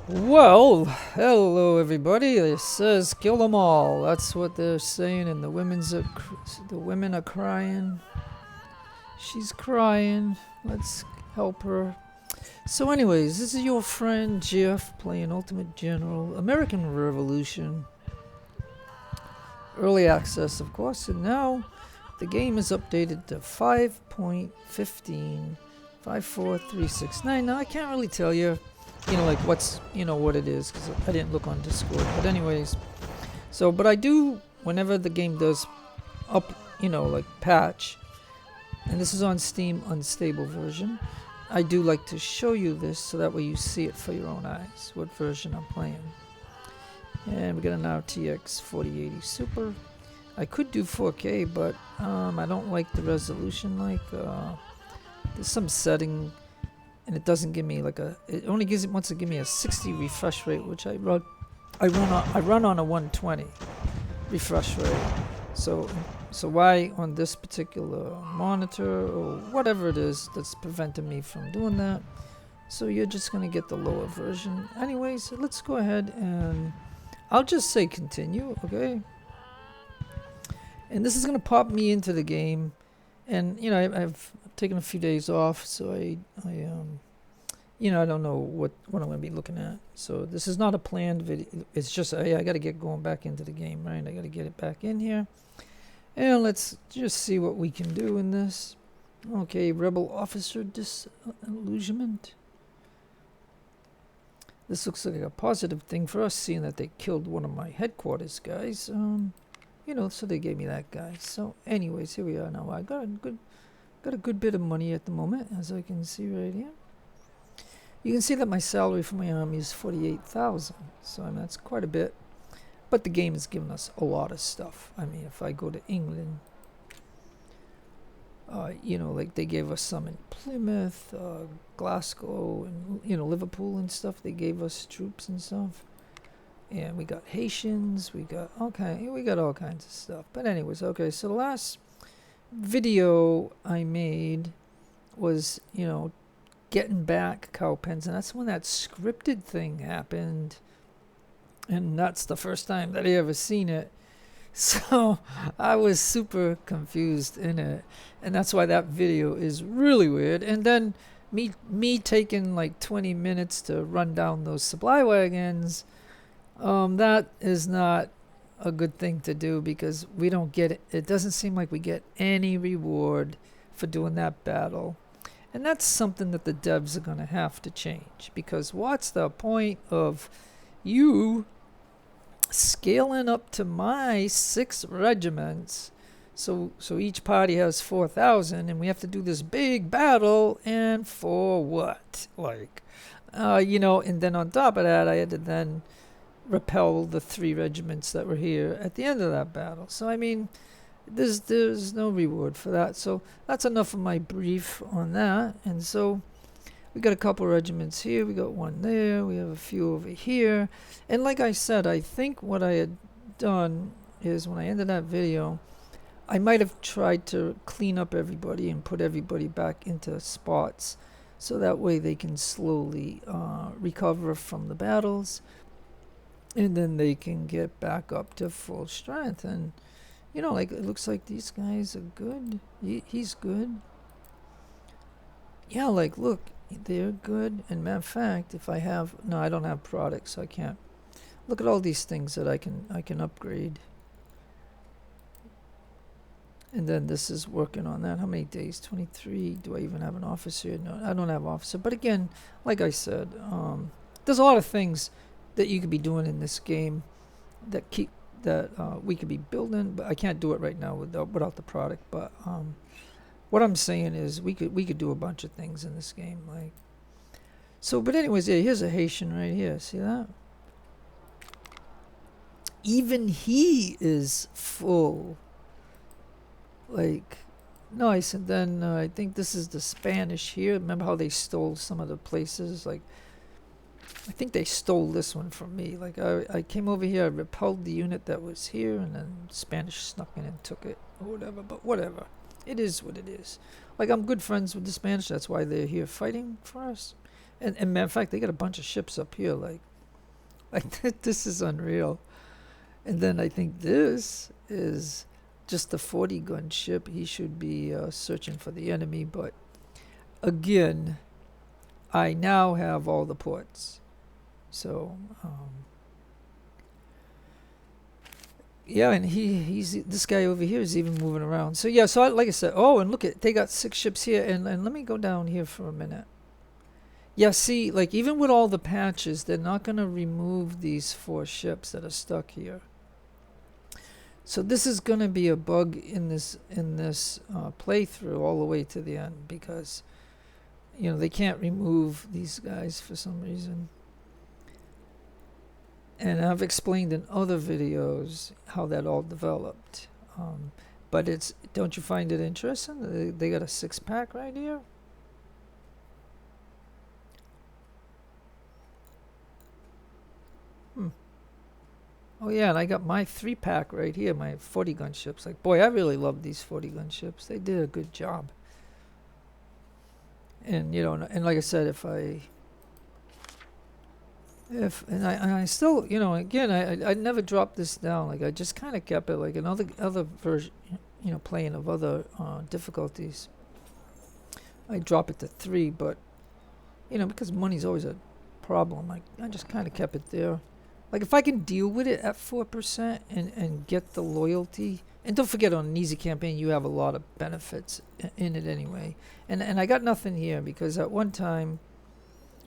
Well, hello everybody. It says kill them all. That's what they're saying, and the women are crying. She's crying. Let's help her. So, anyways, this is your friend Jeff playing Ultimate General, American Revolution, early access, of course, and now the game is updated to 5.15, 54369. Now I can't really tell you like what's, what it is, because I didn't look on Discord. But anyways, but I do, whenever the game does up, like patch, and this is on Steam unstable version, I do like to show you this so that way you see it for your own eyes, what version I'm playing. And we got an RTX 4080 Super. I could do 4K, but I don't like the resolution. There's some setting, and it doesn't give me it only wants to give me a 60 refresh rate, which I run on a 120 refresh rate. So why on this particular monitor or whatever it is that's preventing me from doing that? So you're just gonna get the lower version. Anyways, let's go ahead and I'll just say continue, okay? And this is gonna pop me into the game, and I've taken a few days off, so I don't know what I'm gonna be looking at. So this is not a planned video. It's just I gotta get going back into the game, right? I gotta get it back in here, and let's just see what we can do in this. Okay, rebel officer disillusionment. This looks like a positive thing for us, seeing that they killed one of my headquarters guys. So they gave me that guy. So anyways, here we are now. I got a good bit of money at the moment, as I can see right here. You can see that my salary for my army is 48,000. So that's quite a bit. But the game has given us a lot of stuff. I mean, if I go to England, like they gave us some in Plymouth, Glasgow, and Liverpool and stuff. They gave us troops and stuff. And we got Haitians, we got all kinds of stuff. But anyways, okay, so the last video I made was, getting back Cowpens, and that's when that scripted thing happened. And that's the first time that I ever seen it. So I was super confused in it. And that's why that video is really weird. And then me taking like 20 minutes to run down those supply wagons, that is not a good thing to do, because we don't get it. It doesn't seem like we get any reward for doing that battle. And that's something that the devs are going to have to change, because what's the point of you scaling up to my 6 regiments, so each party has 4,000, and we have to do this big battle, and for what? And then on top of that, I had to then repel the 3 regiments that were here at the end of that battle. So I mean, there's no reward for that. So that's enough of my brief on that. And so we got a couple regiments here, we got one there, we have a few over here. And like I said, I think what I had done is, when I ended that video, I might have tried to clean up everybody and put everybody back into spots, so that way they can slowly recover from the battles, and then they can get back up to full strength. And it looks like these guys are good. He's good. Yeah, look, they're good. And matter of fact, if I don't have products, so I can't. Look at all these things that I can upgrade. And then this is working on that. How many days? 23. Do I even have an officer? No, I don't have officer. But again, like I said, there's a lot of things that you could be doing in this game that we could be building, but I can't do it right now without the product. But what I'm saying is we could do a bunch of things in this game, but anyways, yeah, here's a Haitian right here. See that? Even he is full. Nice. And then I think this is the Spanish here. Remember how they stole some of the places? I think they stole this one from me. I came over here, I repelled the unit that was here, and then Spanish snuck in and took it, or whatever. But whatever. It is what it is. I'm good friends with the Spanish. That's why they're here fighting for us. And matter of fact, they got a bunch of ships up here. Like, this is unreal. And then I think this is just a 40 gun ship. He should be searching for the enemy, but again, I now have all the ports. So, yeah, and he's this guy over here is even moving around. So yeah, so like I said, oh, and look at, they got 6 ships here, and let me go down here for a minute. Yeah, see, like even with all the patches, they're not gonna remove these 4 ships that are stuck here. So this is gonna be a bug in this playthrough all the way to the end, because they can't remove these guys for some reason. And I've explained in other videos how that all developed. But don't you find it interesting? They got a 6-pack right here. Oh yeah, and I got my 3-pack right here, my 40 gun ships. Like, boy, I really love these 40 gun ships. They did a good job. And and like I said, and I still, again, I never dropped this down. Like, I just kind of kept it like another version, playing of other difficulties. I drop it to 3, but because money's always a problem, I just kind of kept it there. Like, if I can deal with it at 4% and get the loyalty, and don't forget, on an easy campaign you have a lot of benefits in it anyway. And I got nothing here because at one time,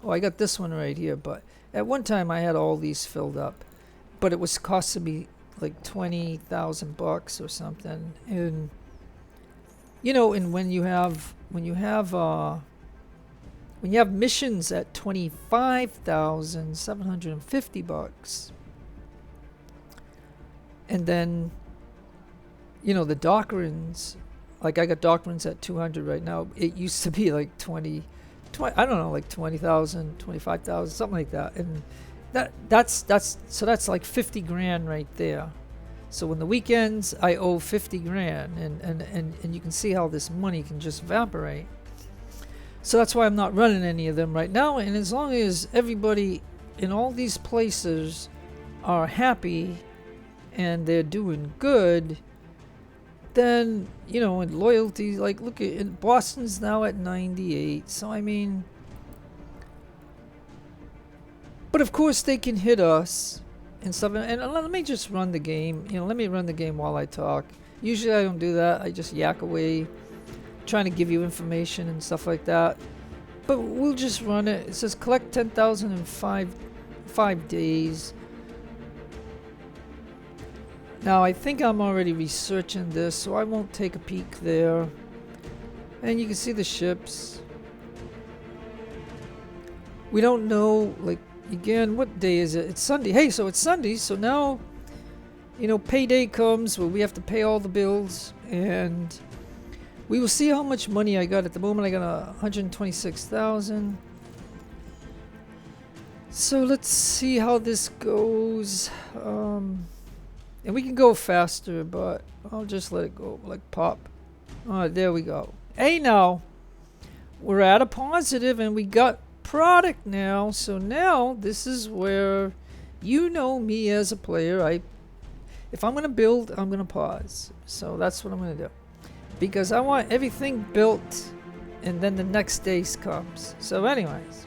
I got this one right here, but at one time I had all these filled up, but it was costing me like $20,000 or something. And and when you have missions at $25,750, and then the doctrines, like I got doctrines at 200 right now. It used to be like 20, I don't know, like 20,000, 25,000, something like that. And that's like 50 grand right there. So when the weekends I owe 50 grand, and you can see how this money can just evaporate. So that's why I'm not running any of them right now. And as long as everybody in all these places are happy and they're doing good, then and loyalty, like look at Boston's now at 98. So I mean, but of course they can hit us and stuff. And let me just run the game. Let me run the game while I talk. Usually I don't do that. I just yak away, trying to give you information and stuff like that. But we'll just run it. It says collect 10,000 in 5 days. Now I think I'm already researching this, so I won't take a peek there. And you can see the ships. We don't know, like, again, what day is it? It's Sunday. Hey, so it's Sunday, so now payday comes where we have to pay all the bills, and we will see how much money I got. At the moment I got 126,000. So let's see how this goes. And we can go faster, but I'll just let it go, like pop. There we go. Hey, now we're at a positive and we got product now. So now this is where me as a player. If I'm going to build, I'm going to pause. So that's what I'm going to do, because I want everything built and then the next day comes. So anyways,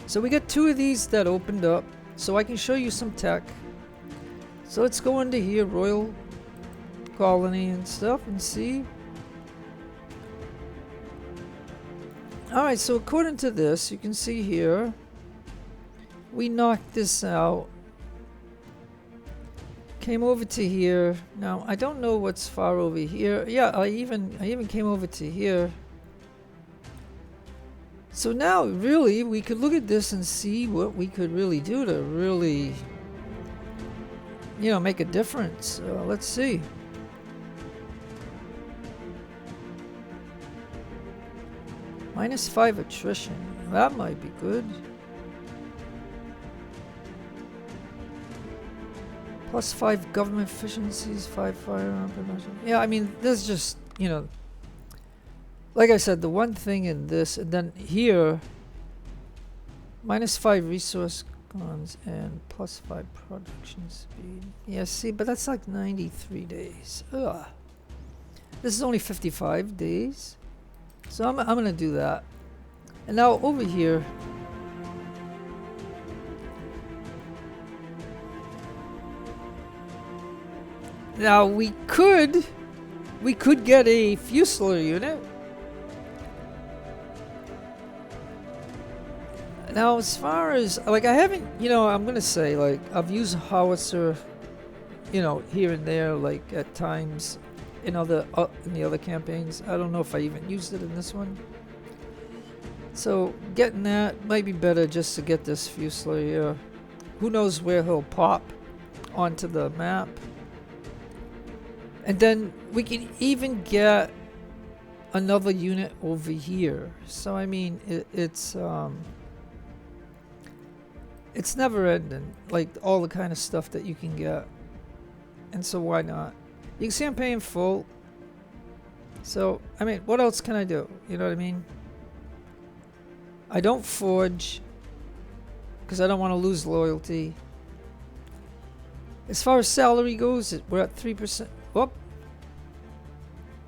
so we got 2 of these that opened up, so I can show you some tech. So let's go into here, Royal Colony and stuff, and see. Alright, so according to this, you can see here, we knocked this out. Came over to here. Now, I don't know what's far over here. Yeah, I even came over to here. So now, really, we could look at this and see what we could really do to really, make a difference. Let's see. -5 attrition. That might be good. +5 government efficiencies, 5 firearm production. Yeah, I mean, there's just, like I said, the one thing in this, and then here, -5 resource cons and +5 production speed. Yeah, see, but that's like 93 days. Ugh. This is only 55 days. So I'm gonna do that. And now over here, now we could get a Fusilier unit. Now, as far as, like, I haven't, you know, I'm gonna say, like, I've used howitzer, you know, here and there, like, at times in the other campaigns. I don't know if I even used it in this one. So, getting that might be better just to get this Fusilier here. Who knows where he'll pop onto the map. And then we can even get another unit over here. So, I mean, it's never ending, like all the kind of stuff that you can get. And so why not? You can see I'm paying full. So, I mean, what else can I do? You know what I mean? I don't forge because I don't want to lose loyalty. As far as salary goes, we're at 3%. Whoop.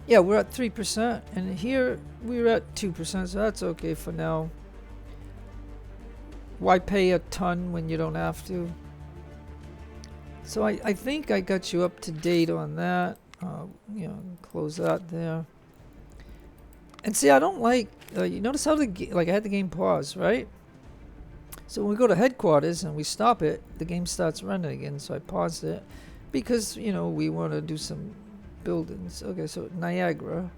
Yeah, we're at 3%. And here we're at 2%, so that's okay for now. Why pay a ton when you don't have to? So I think I got you up to date on that. You know, close that there. And see, I don't like, you notice how like I had the game pause, right? So when we go to headquarters and we stop it, the game starts running again. So I paused it because, you know, we want to do some buildings. Okay, so Niagara.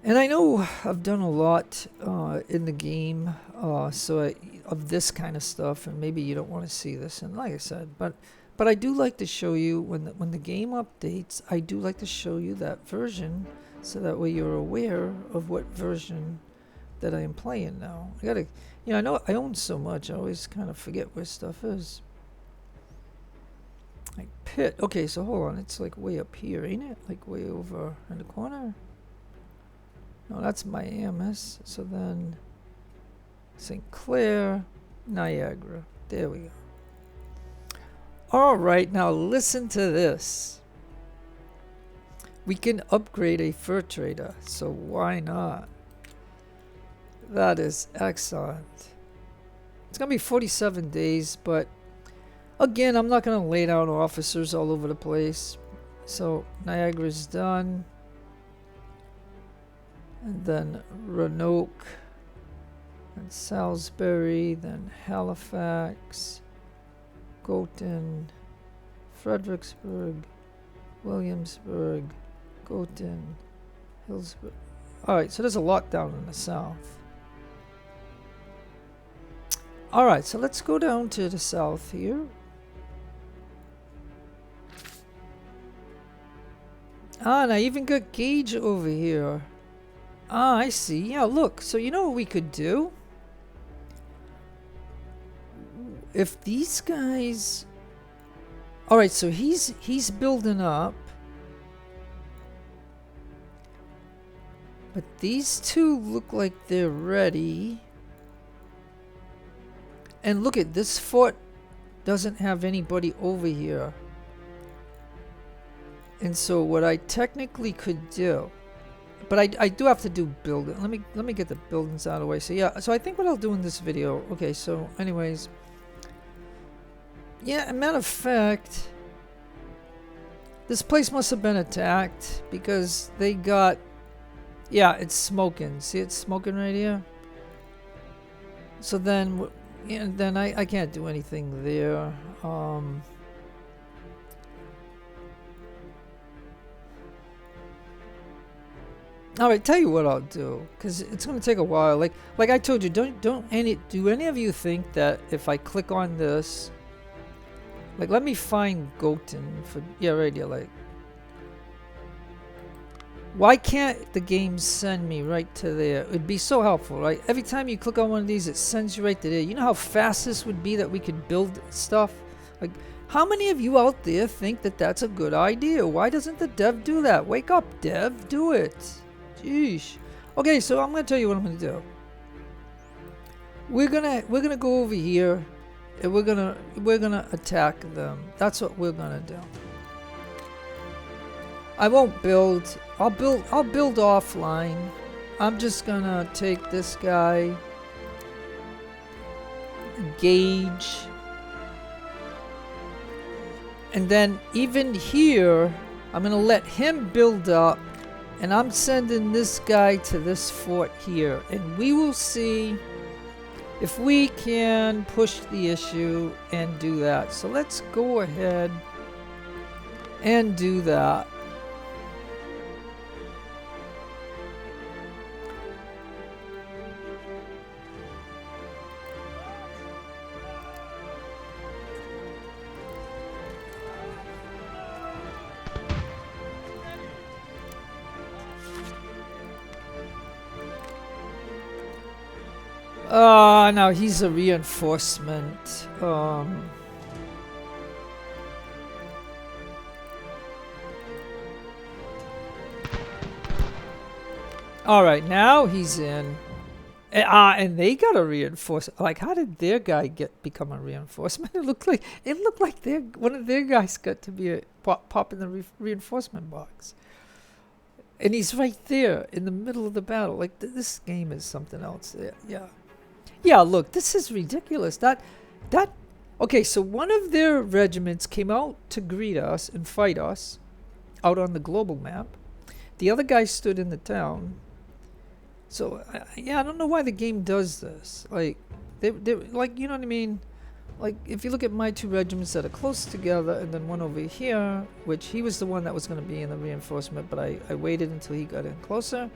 And I know I've done a lot in the game, of this kind of stuff, and maybe you don't want to see this. And like I said, but I do like to show you when the game updates. I do like to show you that version, so that way you're aware of what version that I am playing now. I gotta, you know, I know I own so much. I always kind of forget where stuff is. Like Pitt. Okay, so hold on. It's like way up here, ain't it? Like way over in the corner. No, that's Miami. So then St. Clair, Niagara. There we go. All right, now listen to this. We can upgrade a fur trader, so why not? That is excellent. It's going to be 47 days, but again, I'm not going to lay down officers all over the place. So Niagara's done. And then Roanoke, and Salisbury, then Halifax, Goten, Fredericksburg, Williamsburg, Goten, Hillsborough. Alright, so there's a lot down in the south. Alright, so let's go down to the south here. Ah, and I even got Gage over here. Ah, I see. Yeah, look. So you know what we could do? If these guys... Alright, so he's building up. But these two look like they're ready. And look at this fort doesn't have anybody over here. And so what I technically could do... But I do have to do building. Let me get the buildings out of the way. So yeah, so I think what I'll do in this video. Okay, so anyways. Yeah, a matter of fact, this place must have been attacked because they got, yeah, it's smoking. See, it's smoking right here. So then, yeah, then I can't do anything there. All right, tell you what I'll do, because it's going to take a while. Like I told you, do any of you think that if I click on this, like let me find Goten for, yeah, right here, like, why can't the game send me right to there? It'd be so helpful, right? Every time you click on one of these, it sends you right to there. You know how fast this would be that we could build stuff? Like, how many of you out there think that that's a good idea? Why doesn't the dev do that? Wake up, dev, do it. Jeez. Okay, so I'm gonna tell you what I'm gonna do. We're gonna go over here, and we're gonna attack them. That's what we're gonna do. I won't build. I'll build offline. I'm just gonna take this guy, gauge, and then even here, I'm gonna let him build up, and I'm sending this guy to this fort here, and we will see if we can push the issue and do that. So let's go ahead and do that. No, he's a reinforcement. Alright, now he's in. And they got a reinforcement. Like, how did their guy become a reinforcement? It looked like one of their guys got to be pop in the reinforcement box. And he's right there in the middle of the battle. Like, this game is something else. Yeah. Yeah, look, this is ridiculous. Okay, so one of their regiments came out to greet us and fight us out on the global map. The other guy stood in the town. So, yeah, I don't know why the game does this. Like, they like, you know what I mean? Like, if you look at my two regiments that are close together, and then one over here, which he was the one that was going to be in the reinforcement, but I waited until he got in closer.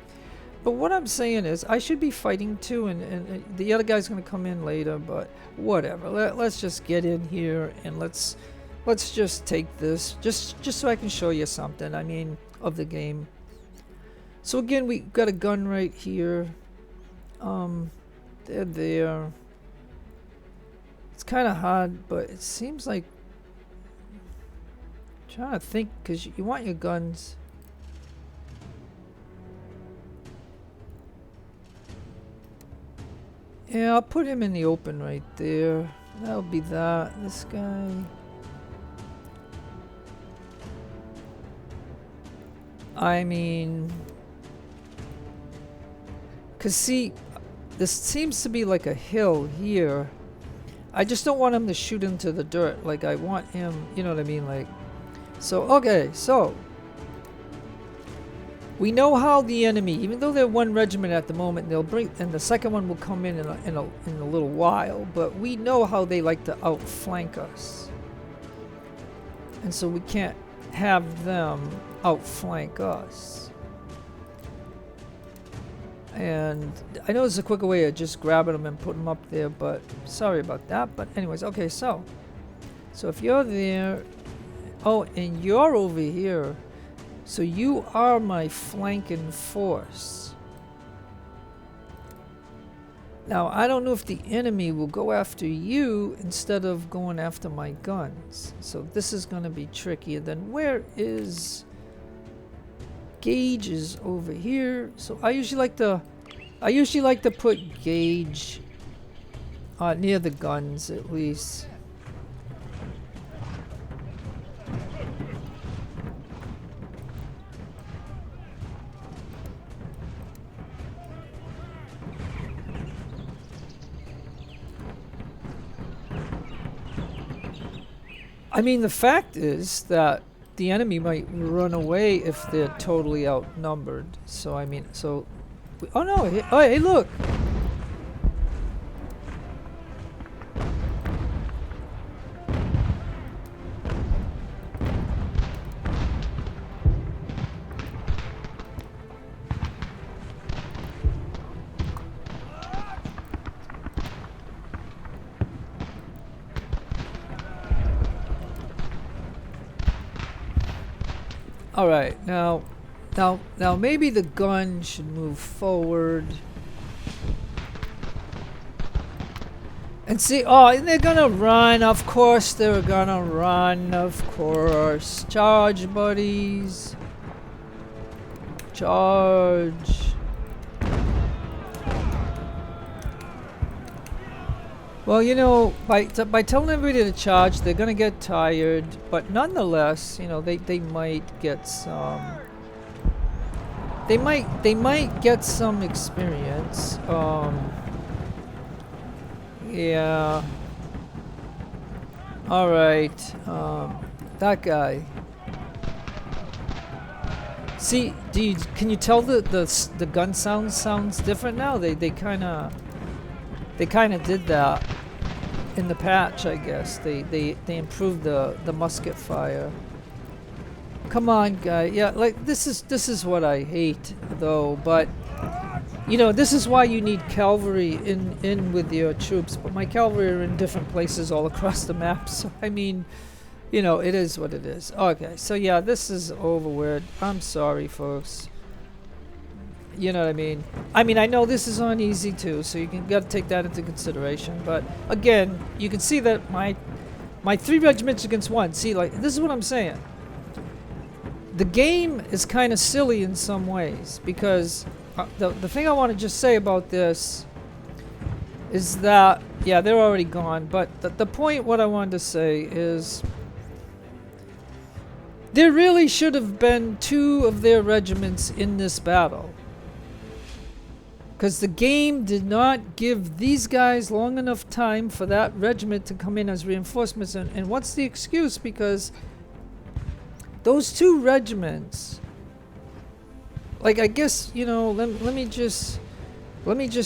But what I'm saying is, I should be fighting too, and the other guy's going to come in later, but whatever. Let's just get in here, and let's just take this, just so I can show you something, I mean, of the game. So again, we got a gun right here. They're there. It's kind of hard, but it seems like... I'm trying to think, because you want your guns... Yeah, I'll put him in the open right there. That'll be that. This guy. I mean... Because see, this seems to be like a hill here. I just don't want him to shoot into the dirt. Like, I want him, you know what I mean? Like, so, okay, so... We know how the enemy, even though they're one regiment at the moment, they'll bring, and the second one will come in a little while, but we know how they like to outflank us. And so we can't have them outflank us. And I know there's a quicker way of just grabbing them and putting them up there, but sorry about that. But anyways, okay, so if you're there, oh, and you're over here. So you are my flanking force. Now, I don't know if the enemy will go after you instead of going after my guns. So this is going to be tricky. And then where is... Gauge is over here. So I usually like to put Gauge near the guns at least. I mean, the fact is that the enemy might run away if they're totally outnumbered. So, I mean, so... Oh, no! Oh, hey, look! All right, now maybe the gun should move forward. And see, oh, and they're gonna run. Of course, they're gonna run. Of course, charge, buddies. Charge. Well, by telling everybody to charge, they're gonna get tired. But nonetheless, they might get some. They might get some experience. Yeah. All right. That guy. See, can you tell the gun sounds different now? They kind of did that in the patch, I guess. They improved the musket fire. Come on, guy. Yeah, like this is what I hate though, but this is why you need cavalry in with your troops. But my cavalry are in different places all across the map, so I mean, it is what it is. Okay, so yeah, this is over with. I'm sorry, folks. You know what I mean? I know this is on easy too, so you got to take that into consideration. But again, you can see that my 3 regiments against 1. See, like, this is what I'm saying. The game is kind of silly in some ways, because the thing I want to just say about this is that, yeah, they're already gone, but the point what I wanted to say is there really should have been 2 of their regiments in this battle, because the game did not give these guys long enough time for that regiment to come in as reinforcements. And what's the excuse? Because those 2 regiments, like, I guess, let me just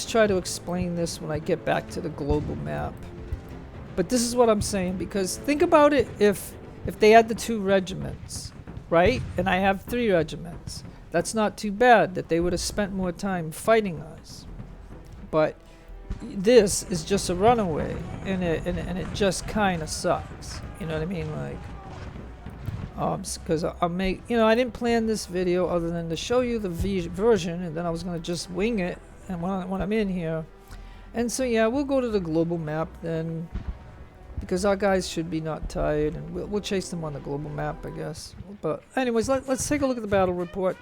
try to explain this when I get back to the global map. But this is what I'm saying, because think about it, if they had the 2 regiments, right? And I have 3 regiments. That's not too bad that they would have spent more time fighting us. But this is just a runaway, and it just kind of sucks. You know what I mean? Like, because I didn't plan this video other than to show you the version, and then I was gonna just wing it, and when I'm in here, and so yeah, we'll go to the global map then, because our guys should be not tired, and we'll chase them on the global map, I guess. But anyways, let's take a look at the battle report.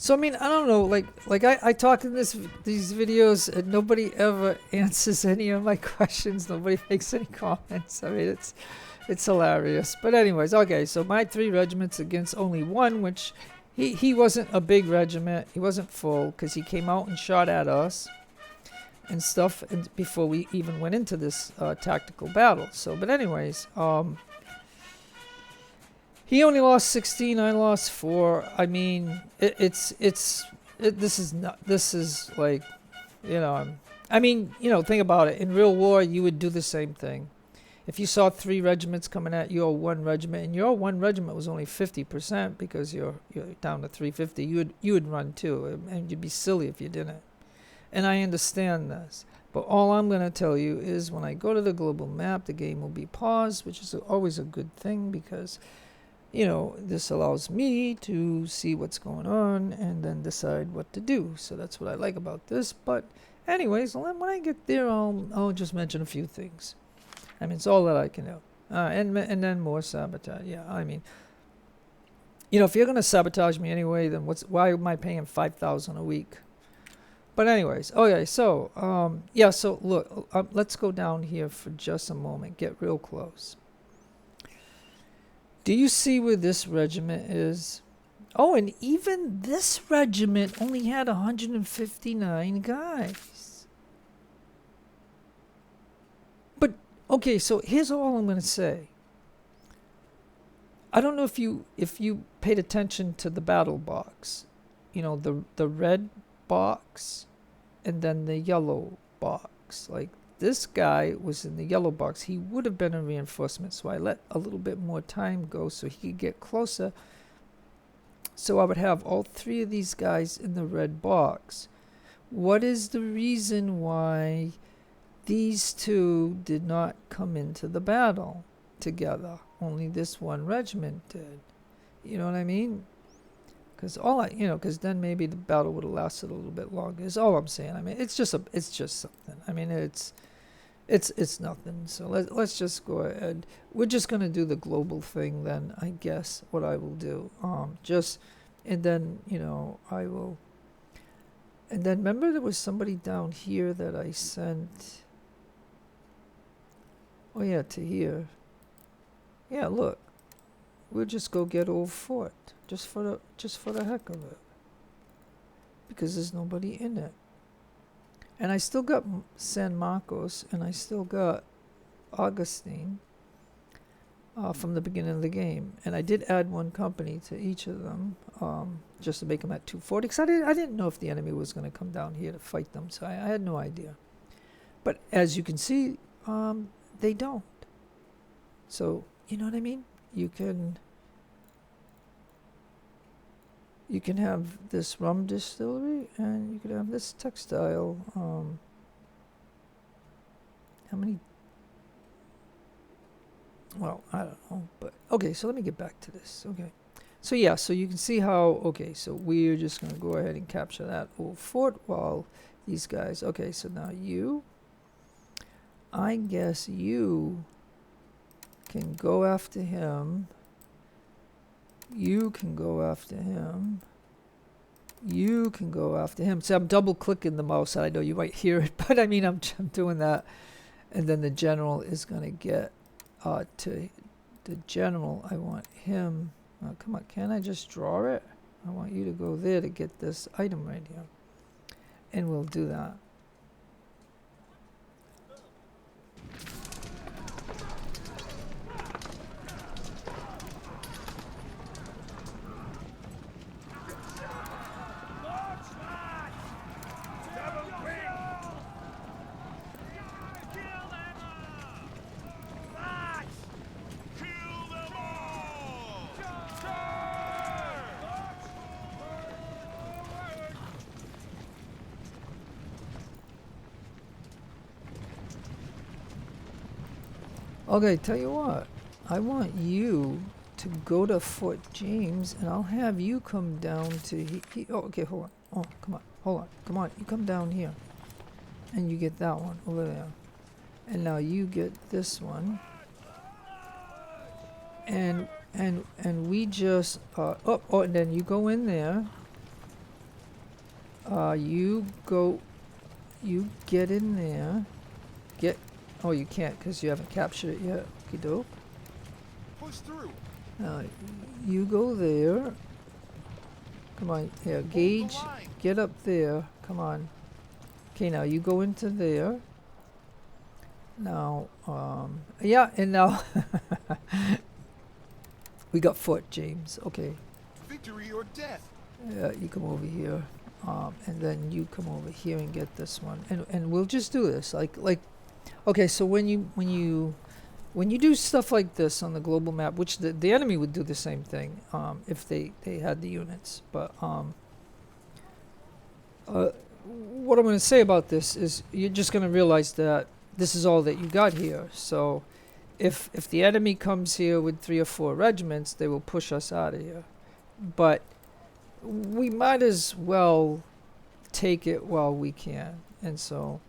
So I don't know, like I talk in these videos and nobody ever answers any of my questions. Nobody makes any comments. It's hilarious. But anyways, okay, so my 3 regiments against only 1, which he wasn't a big regiment. He wasn't full, because he came out and shot at us and stuff before we even went into this tactical battle. So, but anyways, he only lost 16. I lost 4. This is like, think about it. In real war, you would do the same thing. If you saw 3 regiments coming at your 1 regiment, and your 1 regiment was only 50% because you're down to 350, you would run too, and you'd be silly if you didn't. And I understand this, but all I'm going to tell you is when I go to the global map, the game will be paused, which is always a good thing, because this allows me to see what's going on and then decide what to do. So that's what I like about this. But anyways, when I get there, I'll just mention a few things. It's all that I can do. And then more sabotage. Yeah, if you're gonna sabotage me anyway, then why am I paying $5,000 a week? But anyways, okay. So yeah. So look, let's go down here for just a moment. Get real close. Do you see where this regiment is? Oh, and even this regiment only had 159 guys. But okay, so here's all I'm going to say. I don't know if you paid attention to the battle box. The red box and then the yellow box. Like, this guy was in the yellow box. He would have been a reinforcement, so I let a little bit more time go so he could get closer. So I would have all 3 of these guys in the red box. What is the reason why these 2 did not come into the battle together? Only this 1 regiment did. You know what I mean? Because then maybe the battle would have lasted a little bit longer. Is all I'm saying. It's just something. It's nothing. So let's just go ahead. We're just gonna do the global thing then, I guess. What I will do, and then I will And then remember there was somebody down here that I sent. Oh yeah, to here. Yeah, look. We'll just go get old Fort. Just for the heck of it. Because there's nobody in it. And I still got San Marcos, and I still got Augustine from the beginning of the game. And I did add one company to each of them, just to make them at 240. Because I didn't know if the enemy was going to come down here to fight them, so I had no idea. But as you can see, they don't. So, you know what I mean? You can have this rum distillery, and you could have this textile. How many? Well, I don't know, but okay. So let me get back to this. Okay, so yeah, so you can see how. Okay, so we're just gonna go ahead and capture that old fort while these guys. Okay, so now you. I guess you can go after him. You can go after him. You can go after him. So I'm double clicking the mouse. I know you might hear it, but I mean, I'm doing that. And then the general is going to get to the general. I want him. Oh, come on. Can I just draw it? I want you to go there to get this item right here. And we'll do that. Okay, tell you what. I want you to go to Fort James, and I'll have you come down to... oh, okay, hold on. Oh, come on. Hold on. Come on. You come down here. And you get that one over there. And now you get this one. And we just... and then you go in there. You get in there. Oh, you can't because you haven't captured it yet. Okie doke. Push through. Now, you go there. Come on. Here, Gage. Get up there. Come on. Okay, now you go into there. Now, yeah, and now we got Fort James. Okay. Victory or death. Yeah, you come over here. And then you come over here and get this one. And we'll just do this. Like okay, so when you do stuff like this on the global map, which the enemy would do the same thing if they had the units. But what I'm going to say about this is you're just going to realize that this is all that you got here. So if the enemy comes here with 3 or 4 regiments, they will push us out of here. But we might as well take it while we can. And so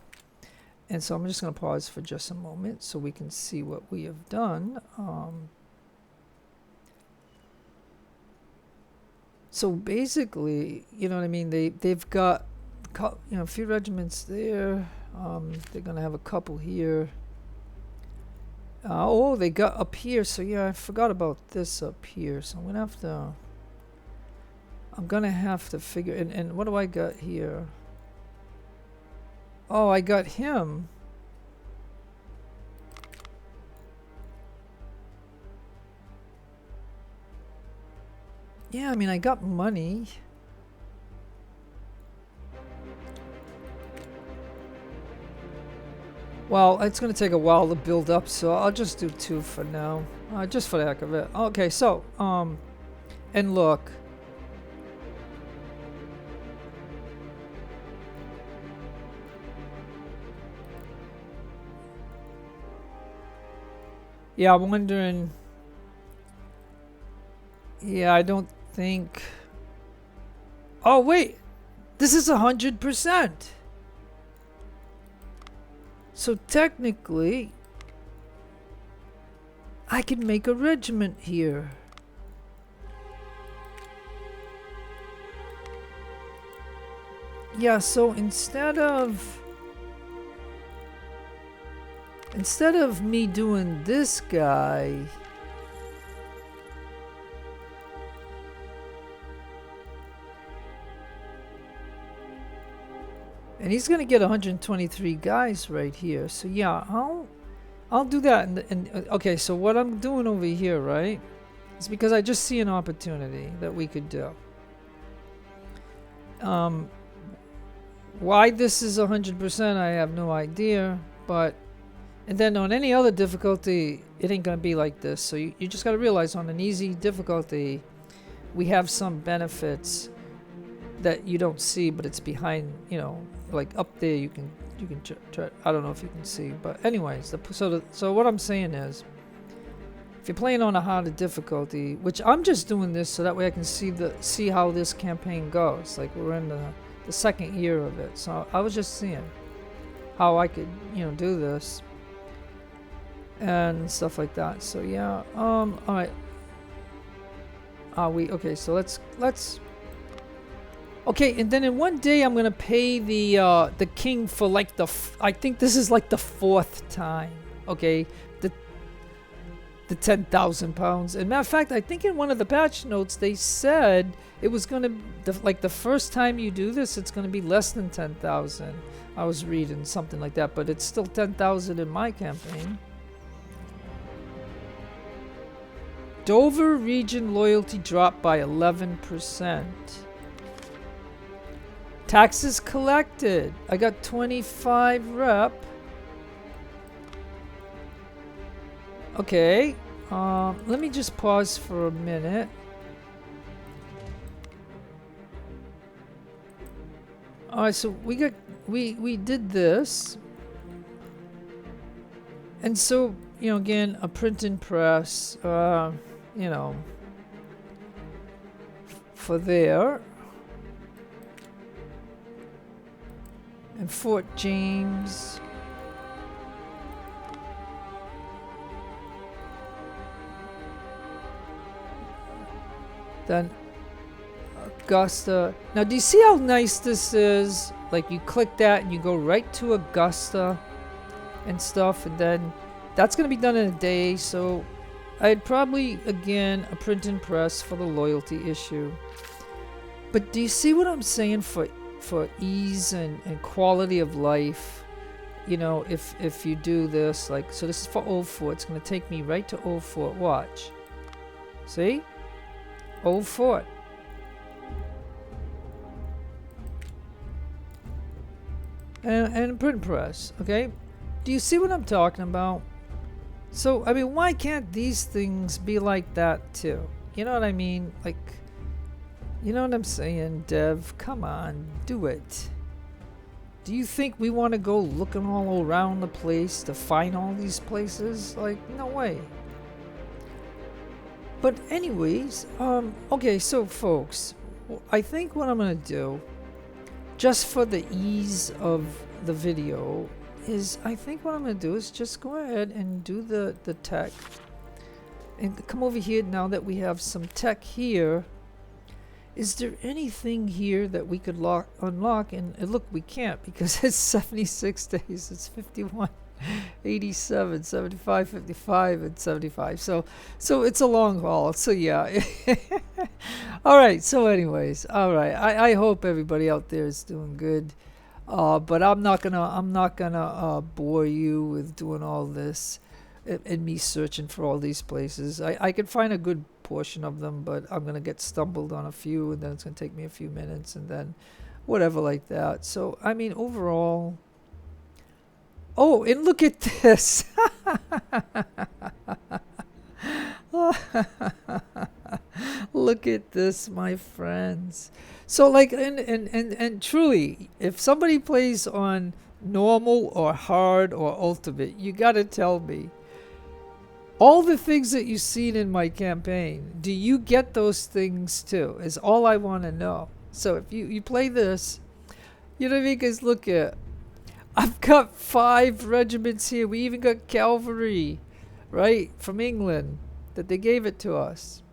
I'm just going to pause for just a moment so we can see what we have done. So basically, you know what I mean? They've got a few regiments there. They're going to have a couple here. Oh, they got up here. So yeah, I forgot about this up here. So I'm going to have to figure. And what do I got here? Oh, I got him. Yeah, I mean, I got money. Well, it's going to take a while to build up, so I'll just do 2 for now. Just for the heck of it. Okay, so, and look. Yeah, I'm wondering. Yeah, I don't think. Oh wait, this is 100%. So technically, I can make a regiment here. yeah, so instead of me doing this guy, and he's gonna get 123 guys right here. So yeah, I'll do that. And okay, so what I'm doing over here, right, is because I just see an opportunity that we could do. Why this is 100%, I have no idea. But and then on any other difficulty, it ain't gonna be like this. So you just gotta realize on an easy difficulty, we have some benefits that you don't see, but it's behind, you know, like up there. You can try, I don't know if you can see, but anyways, so what I'm saying is, if you're playing on a harder difficulty, which I'm just doing this so that way I can see how this campaign goes. Like we're in the second year of it, so I was just seeing how I could, you know, do this and stuff like that. So yeah, all right. Okay, so let's okay, and then in one day I'm gonna pay the king for like I think this is like the 4th time. Okay, the 10,000 pounds. And matter of fact, I think in one of the patch notes they said it was gonna like the first time you do this, it's gonna be less than 10,000. I was reading something like that, but it's still 10,000 in my campaign. Dover region loyalty dropped by 11%. Taxes collected. I got 25 rep. Okay. Let me just pause for a minute. Alright, so we did this. And so, you know, again, a printing press, you know, for there. And Fort James. Then Augusta. Now, do you see how nice this is? Like, you click that and you go right to Augusta and stuff, and then that's going to be done in a day. So I'd probably, again, a printing press for the loyalty issue. But do you see what I'm saying for ease and quality of life? You know, if you do this, like, so this is for Old Fort. It's going to take me right to Old Fort. Watch. See? Old Fort. And a print press, okay? Do you see what I'm talking about? So, I mean, why can't these things be like that too? You know what I mean? Like, you know what I'm saying, Dev? Come on, do it. Do you think we want to go looking all around the place to find all these places? Like, no way. But anyways, okay, so folks, I think what I'm going to do, just for the ease of the video, is I think what I'm going to do is just go ahead and do the tech. And come over here now that we have some tech here. Is there anything here that we could unlock? And look, we can't because it's 76 days. It's 51, 87, 75, 55, and 75. So it's a long haul. So yeah. All right. So anyways, all right. I hope everybody out there is doing good. But I'm not gonna bore you with doing all this and me searching for all these places. I can find a good portion of them, but I'm gonna get stumbled on a few, and then it's gonna take me a few minutes, and then whatever like that. So I mean, overall. Oh, and look at this. Look at this, my friends. So like, and truly, if somebody plays on normal or hard or ultimate, you gotta tell me all the things that you've seen in my campaign. Do you get those things too? Is all I want to know. So if you play this, you know what I mean? Because look at, I've got 5 regiments here. We even got cavalry, right, from England, that they gave it to us.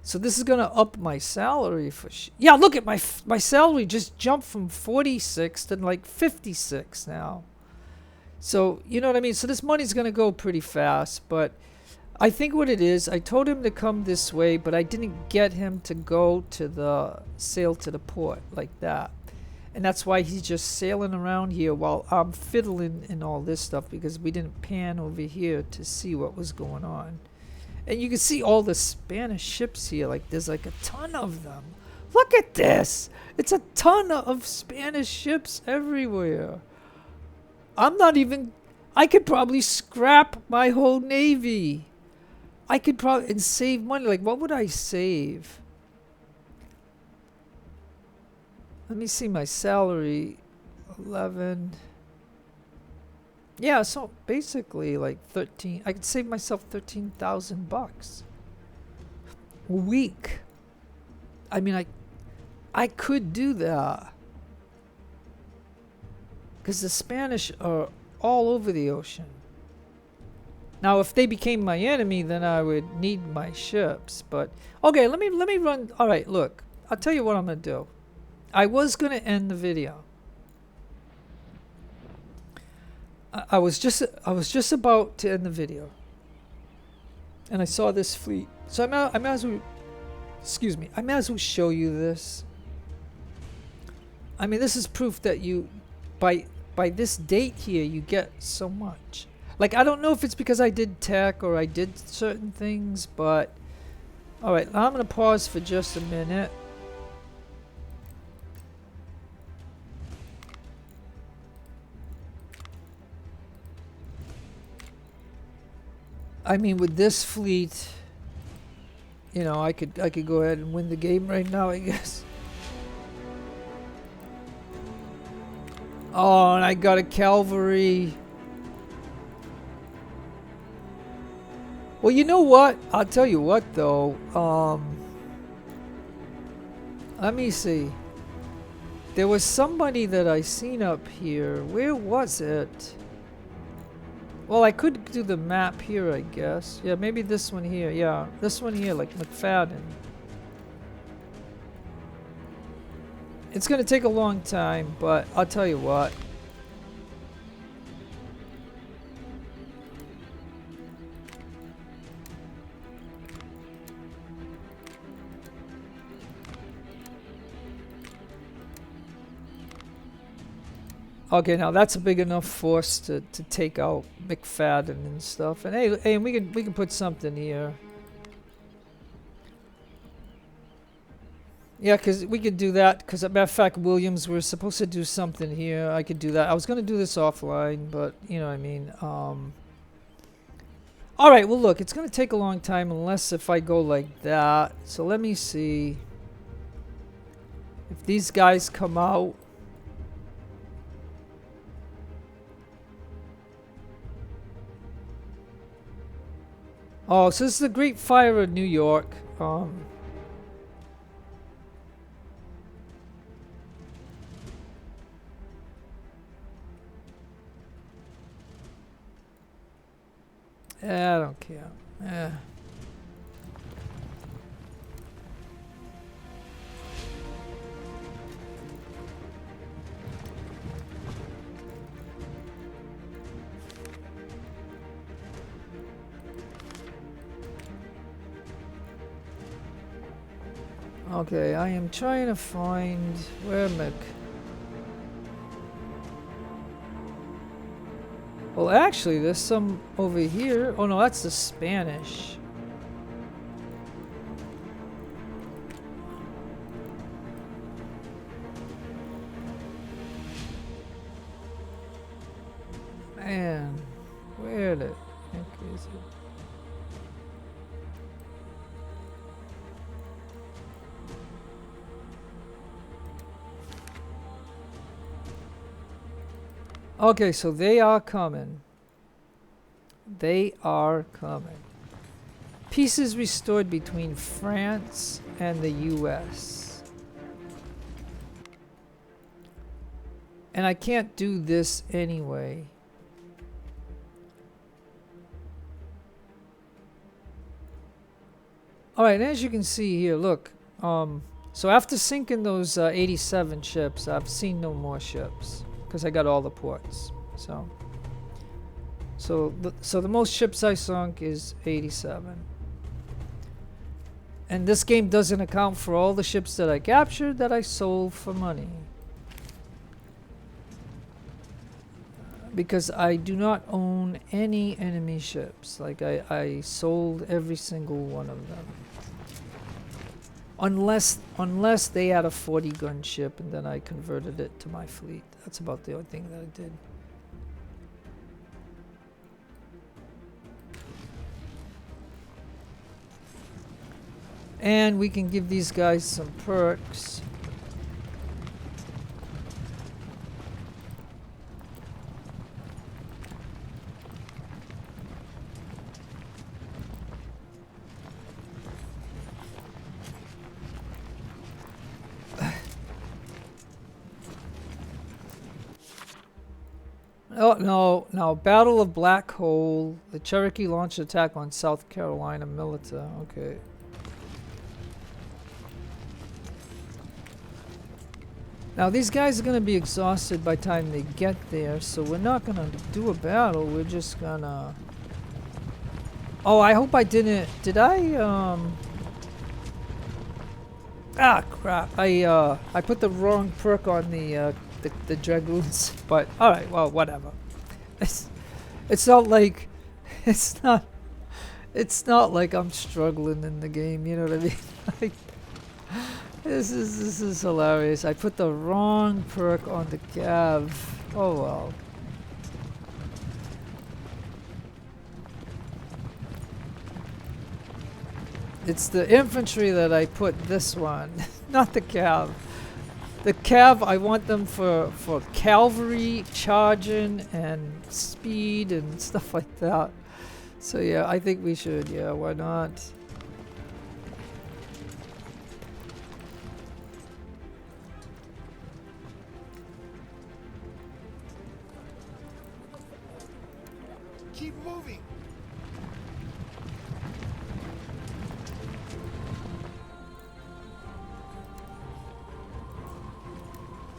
So this is gonna up my salary for yeah, look at my salary just jumped from 46 to like 56 now. So, you know what I mean? So this money's gonna go pretty fast, but I think what it is, I told him to come this way, but I didn't get him to go to the sail to the port like that. And that's why he's just sailing around here while I'm fiddling in all this stuff, because we didn't pan over here to see what was going on. And you can see all the Spanish ships here. Like, there's like a ton of them. Look at this. It's a ton of Spanish ships everywhere. I'm not even... I could probably scrap my whole navy. I could probably... and save money. Like, what would I save? Let me see my salary. 11... Yeah, so basically like 13, I could save myself $13,000 a week. I mean, I could do that. Because the Spanish are all over the ocean. Now, if they became my enemy, then I would need my ships. But, okay, let me run. All right, look, I'll tell you what I'm going to do. I was going to end the video. I was just about to end the video, and I saw this fleet. So I might as well, excuse me, I might as well show you this. I mean, this is proof that you, by this date here, you get so much. Like, I don't know if it's because I did tech or I did certain things, but all right, I'm gonna pause for just a minute. I mean, with this fleet, you know, I could go ahead and win the game right now, I guess. Oh, and I got a cavalry. Well, you know what? I'll tell you what, though. Let me see. There was somebody that I seen up here. Where was it? Well, I could do the map here, I guess. Yeah, maybe this one here. Yeah, this one here, like McFadden. It's gonna take a long time, but I'll tell you what. Okay, now that's a big enough force to take out McFadden and stuff. And hey, we can put something here. Yeah, because we could do that. Because, as a matter of fact, Williams, we're supposed to do something here. I could do that. I was going to do this offline, but you know what I mean. All right, well, look, it's going to take a long time unless if I go like that. So let me see. If these guys come out. Oh, so this is the Great Fire of New York. I don't care. Okay, I am trying to find where Well, actually, there's some over here. Oh no, that's the Spanish. Man, where the heck is it? Okay, so they are coming. They are coming. Pieces restored between France and the US. And I can't do this anyway. All right, as you can see here, look. So after sinking those 87 ships, I've seen no more ships because I got all the ports. So the most ships I sunk is 87. And this game doesn't account for all the ships that I captured that I sold for money. Because I do not own any enemy ships. Like I sold every single one of them. Unless they had a 40 gun ship and then I converted it to my fleet. That's about the only thing that I did. And we can give these guys some perks. Oh, no. Battle of Black Hole. The Cherokee launched attack on South Carolina militia. Okay. Now, these guys are going to be exhausted by the time they get there, so we're not going to do a battle. We're just going to... Oh, I hope I didn't... Did I, Ah, crap. I put the wrong perk on the dragoons, but alright, well, whatever. It's not like it's not like I'm struggling in the game, you know what I mean? Like, this is hilarious. I put the wrong perk on the cav. Oh well. It's the infantry that I put this one, not the cav. The cav, I want them for cavalry, charging, and speed, and stuff like that. So yeah, I think we should, yeah, why not? Keep moving.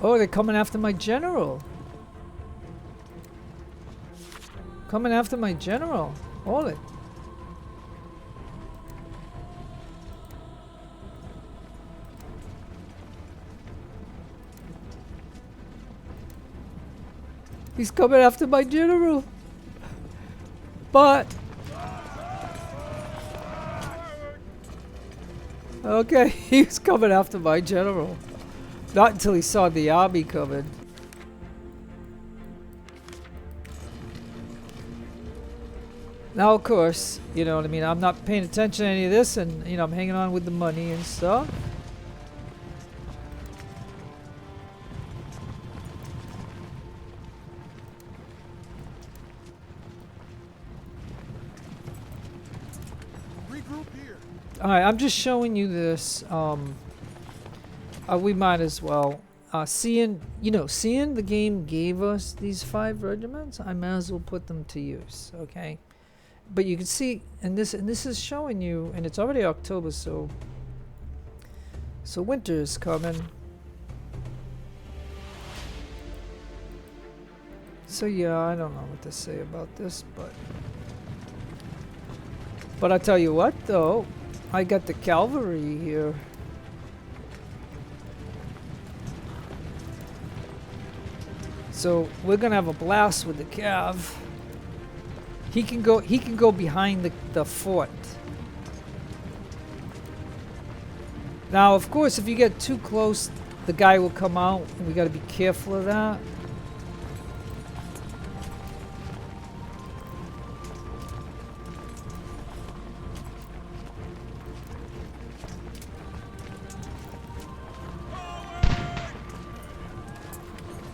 Oh, they're coming after my general. Coming after my general. Hold it. He's coming after my general. But... Okay, he's coming after my general. Not until he saw the army coming. Now, of course, you know what I mean, I'm not paying attention to any of this, and, you know, I'm hanging on with the money and stuff. Regroup here. Alright, I'm just showing you this. We might as well. Seeing the game gave us these 5 regiments, I might as well put them to use, okay? But you can see, and this is showing you, and it's already October, so winter is coming. So yeah, I don't know what to say about this, but I tell you what though, I got the cavalry here. So we're gonna have a blast with the cav. He can go behind the fort. Now, of course, if you get too close, the guy will come out, and we got to be careful of that.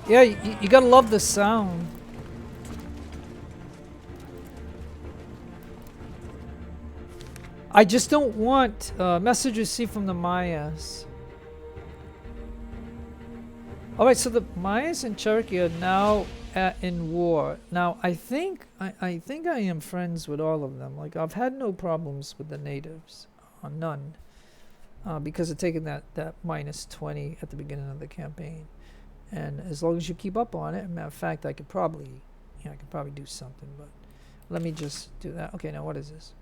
Yeah, you gotta love the sound. I just don't want message received from the Mayas. Alright, so the Mayas and Cherokee are now in war. Now, I think I am friends with all of them. Like, I've had no problems with the natives. none, because of taking that minus 20 at the beginning of the campaign. And as long as you keep up on it, matter of fact, I could probably do something, but let me just do that. Okay, now what is this?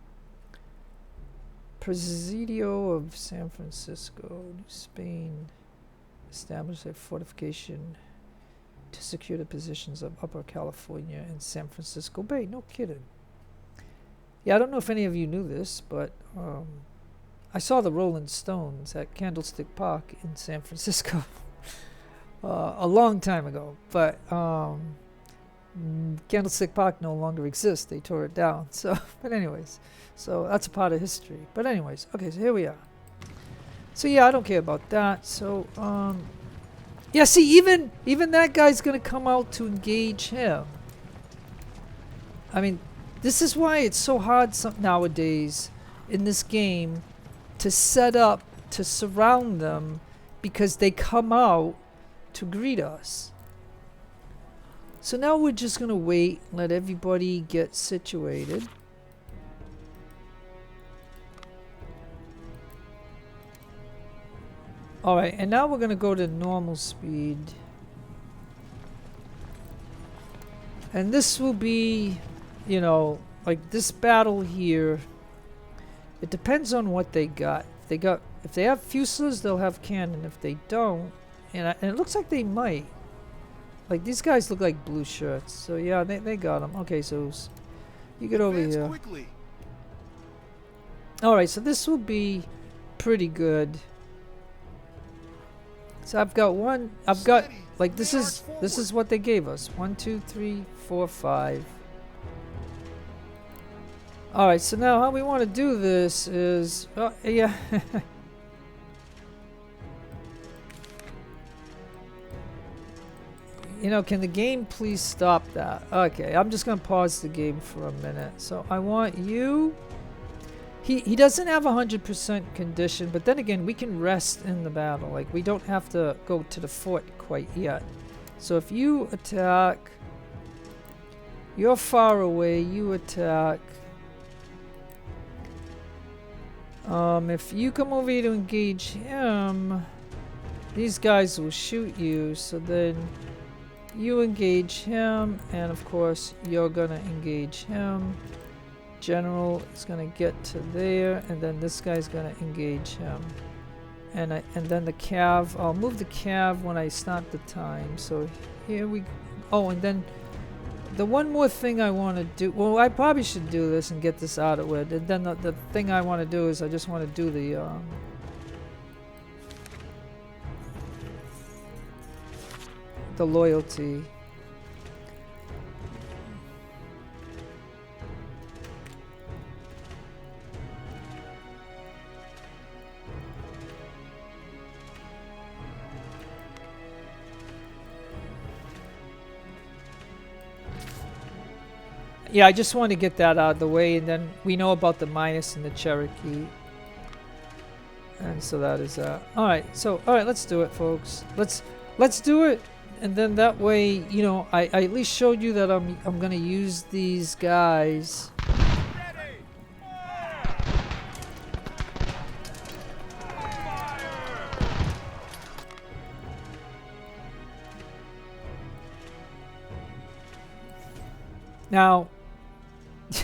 Presidio of San Francisco, Spain, established a fortification to secure the positions of Upper California and San Francisco Bay. No kidding. Yeah, I don't know if any of you knew this, but I saw the Rolling Stones at Candlestick Park in San Francisco a long time ago. But Candlestick Park no longer exists. They tore it down. So, but anyways, so that's a part of history. But anyways, okay, so here we are. So yeah, I don't care about that. So yeah, see, even that guy's gonna come out to engage him. I mean, this is why it's so hard nowadays in this game to set up to surround them, because they come out to greet us. So now we're just gonna wait, let everybody get situated. Alright, and now we're gonna go to normal speed. And this will be, you know, like this battle here. It depends on what they got. If they have Fusiliers, they'll have cannon. If they don't, and it looks like they might. Like these guys look like blue shirts. So yeah, they got them. Okay, so you get over here. Alright, so this will be pretty good. So I've got like this is what they gave us. 1, 2, 3, 4, 5. Alright, so now how we want to do this is yeah. You know, can the game please stop that? Okay, I'm just gonna pause the game for a minute. So I want you. He doesn't have 100% condition, but then again, we can rest in the battle. Like, we don't have to go to the fort quite yet. So if you attack, you're far away, you attack. If you come over here to engage him, these guys will shoot you, so then you engage him, and of course, you're gonna engage him. General is gonna get to there, and then this guy's gonna engage him, and then the cav. I'll move the cav when I start the time. So here we. Oh, and then the one more thing I want to do. Well, I probably should do this and get this out of it. And then the thing I want to do is I just want to do the loyalty. Yeah, I just want to get that out of the way, and then we know about the minus and the Cherokee. And so that is alright, so let's do it, folks. Let's do it, and then that way, you know, I at least showed you that I'm gonna use these guys. Now,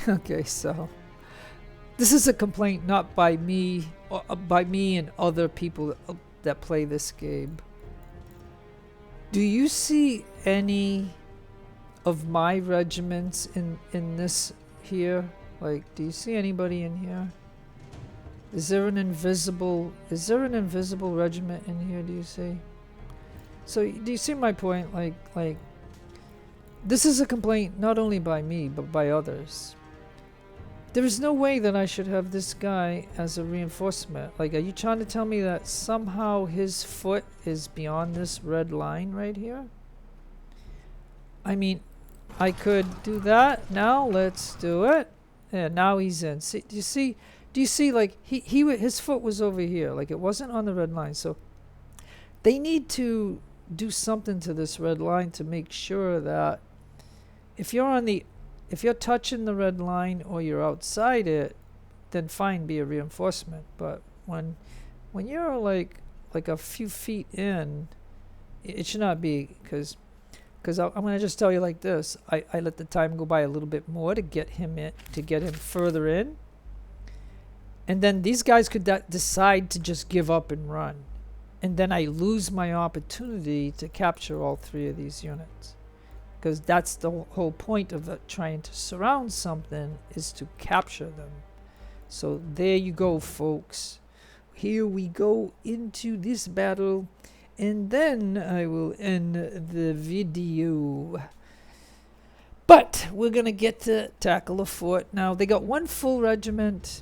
okay, so this is a complaint not by me, by me and other people that play this game. Do you see any of my regiments in this here? Like, do you see anybody in here? Is there an invisible regiment in here? Do you see? So do you see my point? Like. This is a complaint not only by me, but by others. There is no way that I should have this guy as a reinforcement. Like, are you trying to tell me that somehow his foot is beyond this red line right here? I mean, I could do that. Now let's do it. Yeah, now he's in. See, do you see like his foot was over here. Like, it wasn't on the red line. So they need to do something to this red line to make sure that if you're touching the red line or you're outside it, then fine, be a reinforcement. But when you're like a few feet in, it should not be, because I'm gonna just tell you like this. I let the time go by a little bit more to get him in, to get him further in, and then these guys could decide to just give up and run, and then I lose my opportunity to capture all 3 of these units, because that's the whole point of trying to surround something, is to capture them. So there you go, folks. Here we go into this battle, and then I will end the video. But we're going to get to tackle the fort. Now, they got 1 full regiment,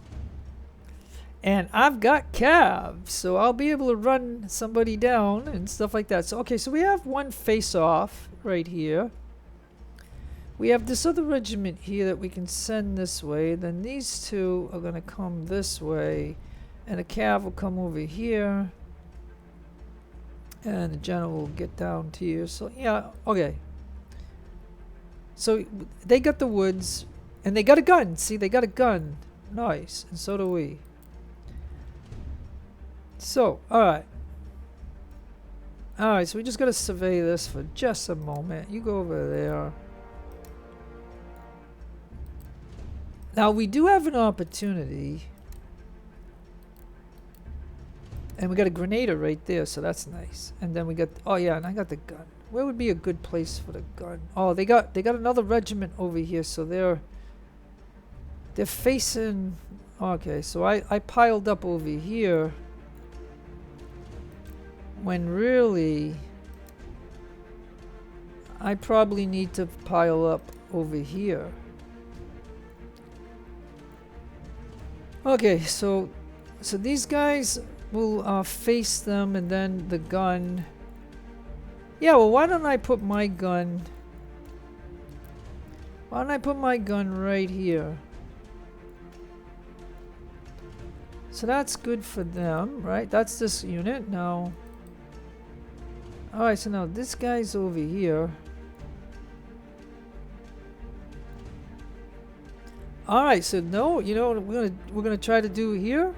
and I've got Cav, so I'll be able to run somebody down and stuff like that. So, okay, so we have 1 face-off right here. We have this other regiment here that we can send this way. Then these 2 are going to come this way, and the Cav will come over here, and the general will get down to here. So, yeah, okay. So they got the woods, and they got a gun. See, they got a gun. Nice, and so do we. So, alright. Alright, so we just got to survey this for just a moment. You go over there. Now, we do have an opportunity. And we got a grenader right there, so that's nice. And then we got, oh yeah, and I got the gun. Where would be a good place for the gun? Oh, they got another regiment over here, so they're facing. Okay, so I piled up over here, when really I probably need to pile up over here. Okay, so these guys will face them, and then the gun. Yeah, well, why don't I put my gun? Why don't I put my gun right here? So that's good for them, right? That's this unit now. Alright, so now this guy's over here. Alright, so no, you know what we're gonna try to do here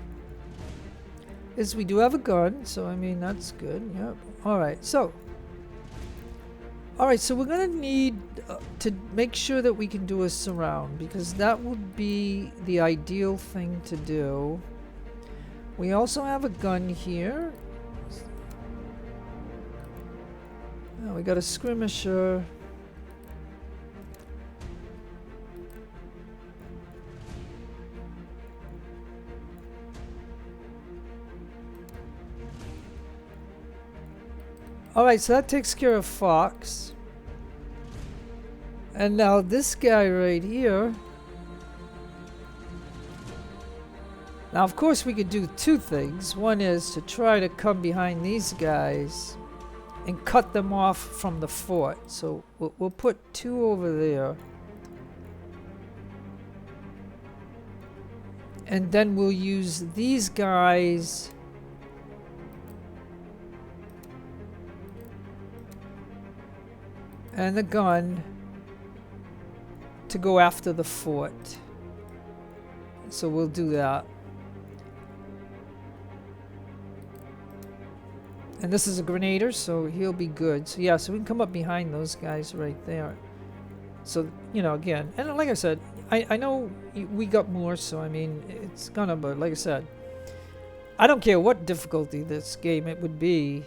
is we do have a gun, so I mean that's good. Yep. Alright, so we're gonna need to make sure that we can do a surround, because that would be the ideal thing to do. We also have a gun here. We got a skirmisher. Alright, so that takes care of Fox. And now this guy right here. Now, of course, we could do 2 things. One is to try to come behind these guys and cut them off from the fort. So we'll put 2 over there. And then we'll use these guys and the gun to go after the fort. So we'll do that. And this is a grenader, so he'll be good. So yeah, so we can come up behind those guys right there. So, you know, again, and like I said, I know we got more, so I mean, it's gonna, but like I said, I don't care what difficulty this game it would be.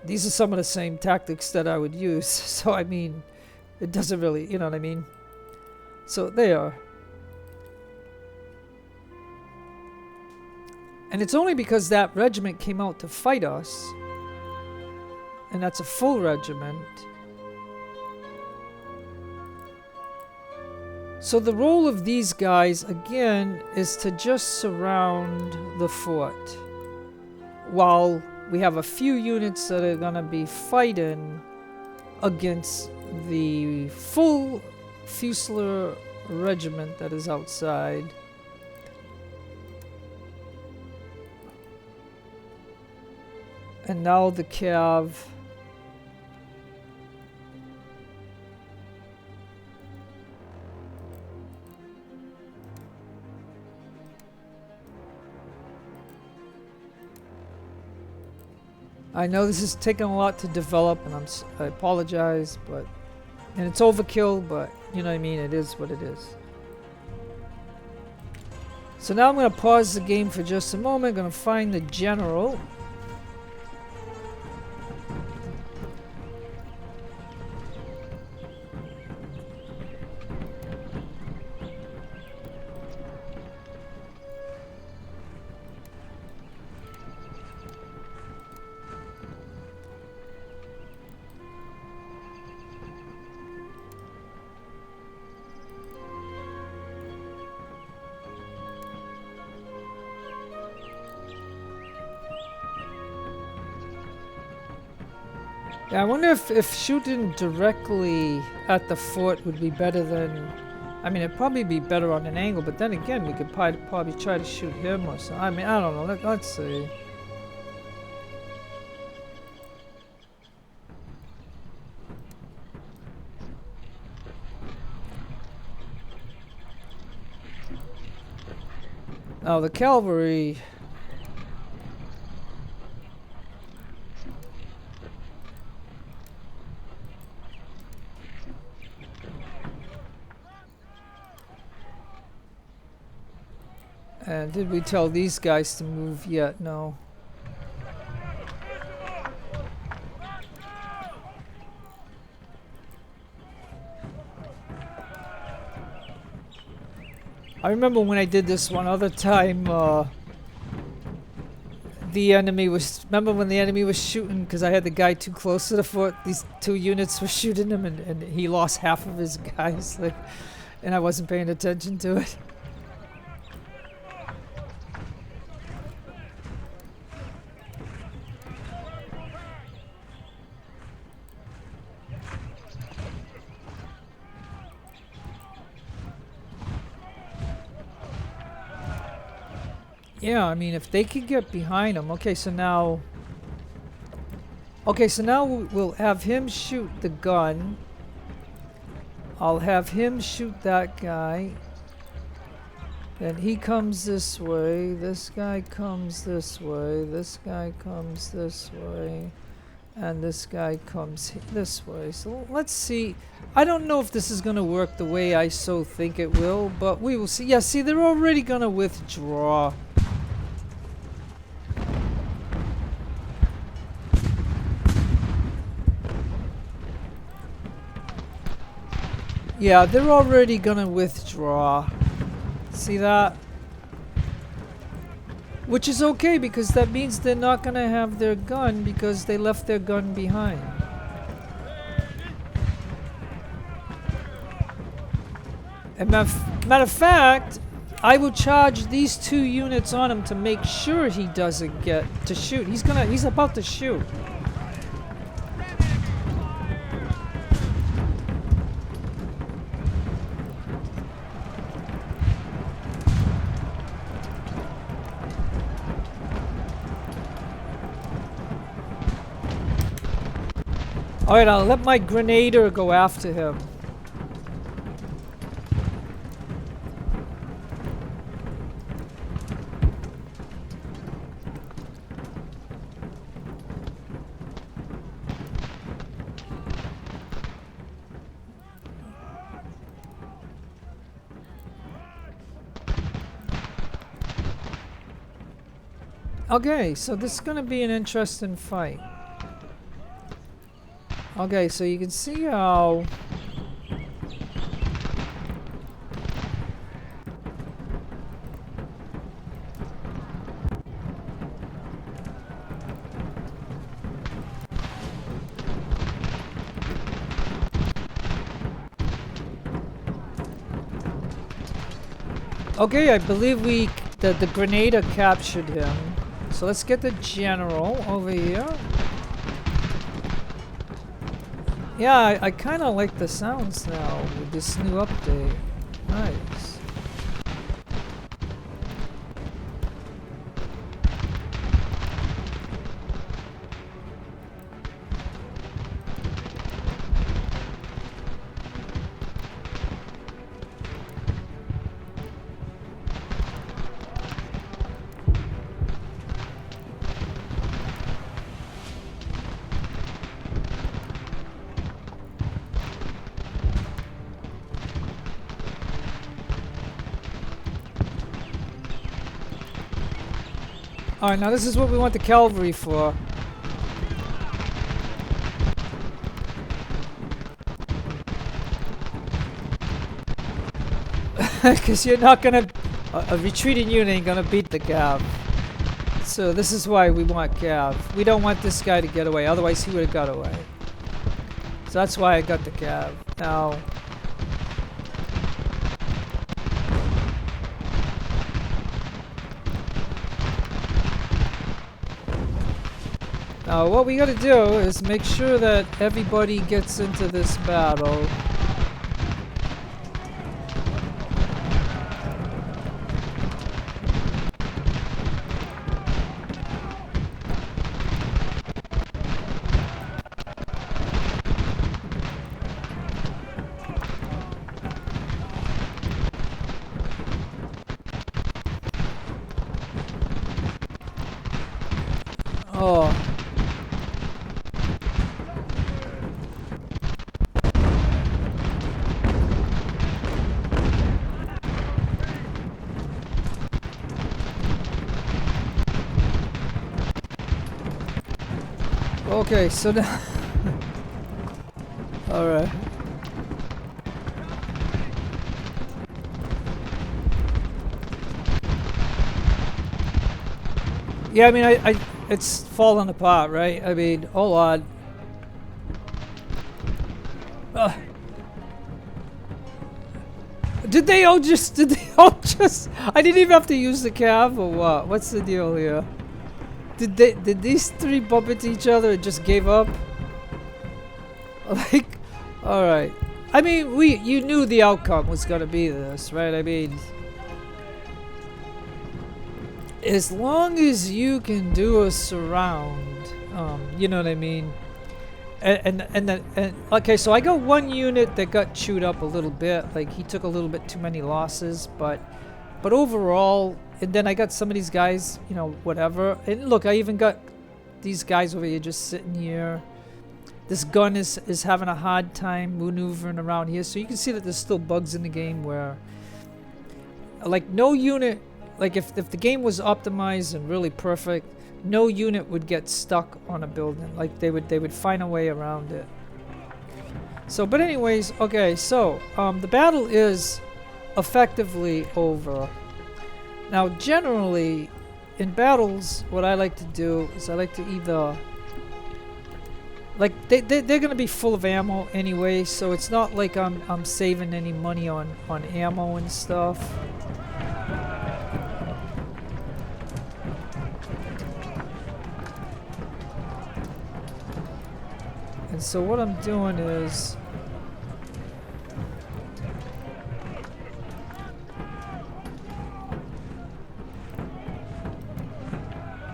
These are some of the same tactics that I would use. So, I mean, it doesn't really, you know what I mean? So, there. And it's only because that regiment came out to fight us. And that's a full regiment. So the role of these guys, again, is to just surround the fort. While we have a few units that are going to be fighting against the full Fusilier regiment that is outside. And now the Cav. I know this is taking a lot to develop, and I apologize, but and it's overkill, but you know what I mean. It is what it is. So now I'm going to pause the game for just a moment. I'm going to find the general. Yeah, I wonder if shooting directly at the fort would be better than... I mean, it'd probably be better on an angle, but then again, we could probably try to shoot him or something. I mean, I don't know. Let's see. Oh, the cavalry... And did we tell these guys to move yet? No. I remember when I did this one other time, the enemy was... Remember when the enemy was shooting, because I had the guy too close to the fort, these two units were shooting him, and he lost half of his guys, like, and I wasn't paying attention to it. Yeah, I mean, if they could get behind him. Okay, so now... Okay, so now we'll have him shoot the gun. I'll have him shoot that guy. Then he comes this way. This guy comes this way. This guy comes this way. And this guy comes this way. So let's see. I don't know if this is going to work the way I so think it will, but we will see. Yeah, see, they're already going to withdraw. Yeah, they're already gonna withdraw. See that? Which is okay, because that means they're not gonna have their gun because they left their gun behind. And matter of fact, I will charge these two units on him to make sure he doesn't get to shoot. He's about to shoot. Alright, I'll let my grenader go after him. Okay, so this is gonna be an interesting fight. Okay, so you can see how... Okay, I believe the Grenada captured him. So let's get the general over here. Yeah, I kind of like the sounds now with this new update. Nice. Alright, now this is what we want the cavalry for. Because you're not gonna... A retreating unit ain't gonna beat the cav. So this is why we want cav. We don't want this guy to get away, otherwise he would have got away. So that's why I got the cav. Now... Now what we gotta do is make sure that everybody gets into this battle. Oh. Okay, so now... Alright. Yeah, I mean, it's falling apart, right? I mean, hold on. Did they all just... I didn't even have to use the cav or what? What's the deal here? Did these three bump into each other and just gave up? Like, alright. I mean, you knew the outcome was gonna be this, right? I mean, as long as you can do a surround, you know what I mean? And okay, so I got one unit that got chewed up a little bit. Like, he took a little bit too many losses, but overall, and then I got some of these guys, you know, whatever. And look, I even got these guys over here just sitting here. This gun is having a hard time maneuvering around here. So you can see that there's still bugs in the game where, like, no unit, like if the game was optimized and really perfect, no unit would get stuck on a building. Like, they would find a way around it. So, but anyways, okay, so the battle is effectively over. Now, generally, in battles, what I like to do is I like to either... Like, they're going to be full of ammo anyway, so it's not like I'm saving any money on ammo and stuff. And so what I'm doing is...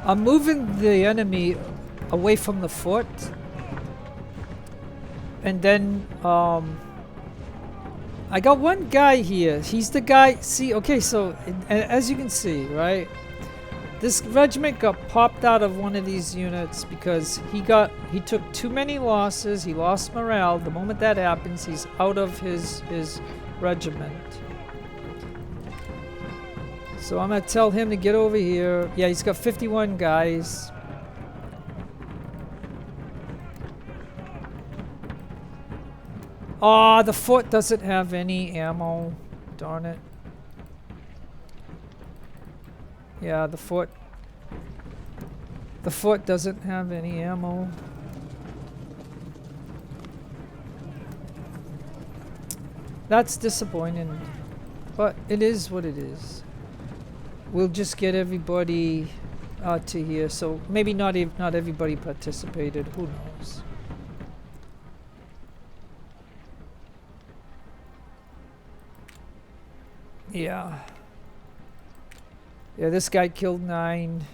I'm moving the enemy away from the fort, and then I got one guy here. He's the guy. See, okay, so as you can see, right, this regiment got popped out of one of these units because he took too many losses. He lost morale. The moment that happens, he's out of his regiment. So I'm gonna tell him to get over here. Yeah, he's got 51 guys. Ah, the fort doesn't have any ammo. Darn it. Yeah, the fort doesn't have any ammo. That's disappointing, but it is what it is. We'll just get everybody to here. So maybe not everybody participated. Who knows? Yeah. Yeah, this guy killed 9.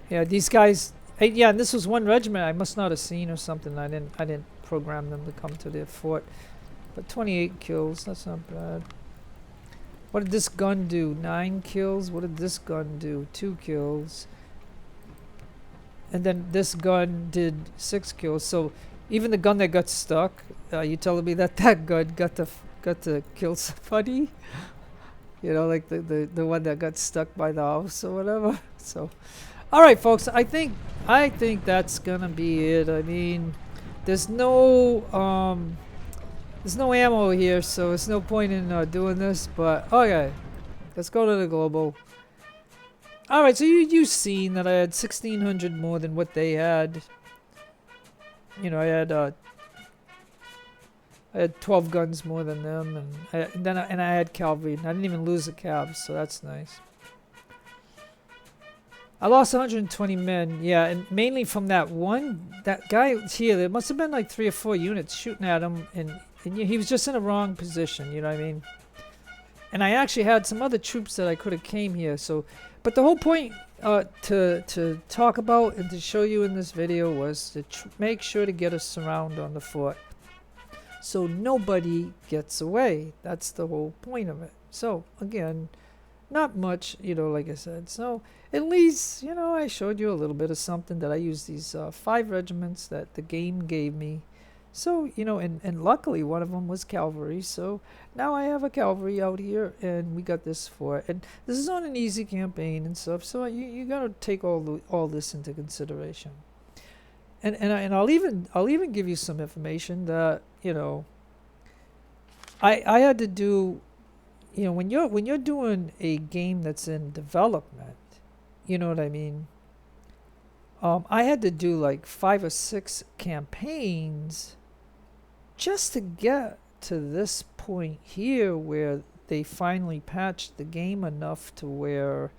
Yeah, these guys. Yeah, and this was one regiment I must not have seen or something. I didn't program them to come to the fort. But 28 kills. That's not bad. What did this gun do? 9 kills. What did this gun do? 2 kills. And then this gun did 6 kills. So even the gun that got stuck, you telling me that gun got to kill somebody? You know, like the one that got stuck by the house or whatever. So, all right, folks. I think that's gonna be it. I mean, there's no there's no ammo here, so there's no point in doing this. But okay, let's go to the global. All right, so you've seen that I had 1,600 more than what they had. You know, I had 12 guns more than them, and I had cavalry, and I didn't even lose the cabs, so that's nice. I lost 120 men, yeah, and mainly from that guy here. There must have been like 3 or 4 units shooting at him, and he was just in the wrong position. You know what I mean? And I actually had some other troops that I could have came here. So, but the whole point to talk about and to show you in this video was to make sure to get a surround on the fort, so nobody gets away. That's the whole point of it. So again, not much, you know, like I said. So at least, you know, I showed you a little bit of something that I used these 5 regiments that the game gave me. So, you know, and luckily one of them was cavalry. So now I have a cavalry out here, and we got this fort. And this is on an easy campaign and stuff. So you got to take all this into consideration. And I'll even give you some information that, you know, I had to do. You know, when you're doing a game that's in development, you know what I mean. I had to do like 5 or 6 campaigns just to get to this point here where they finally patched the game enough to where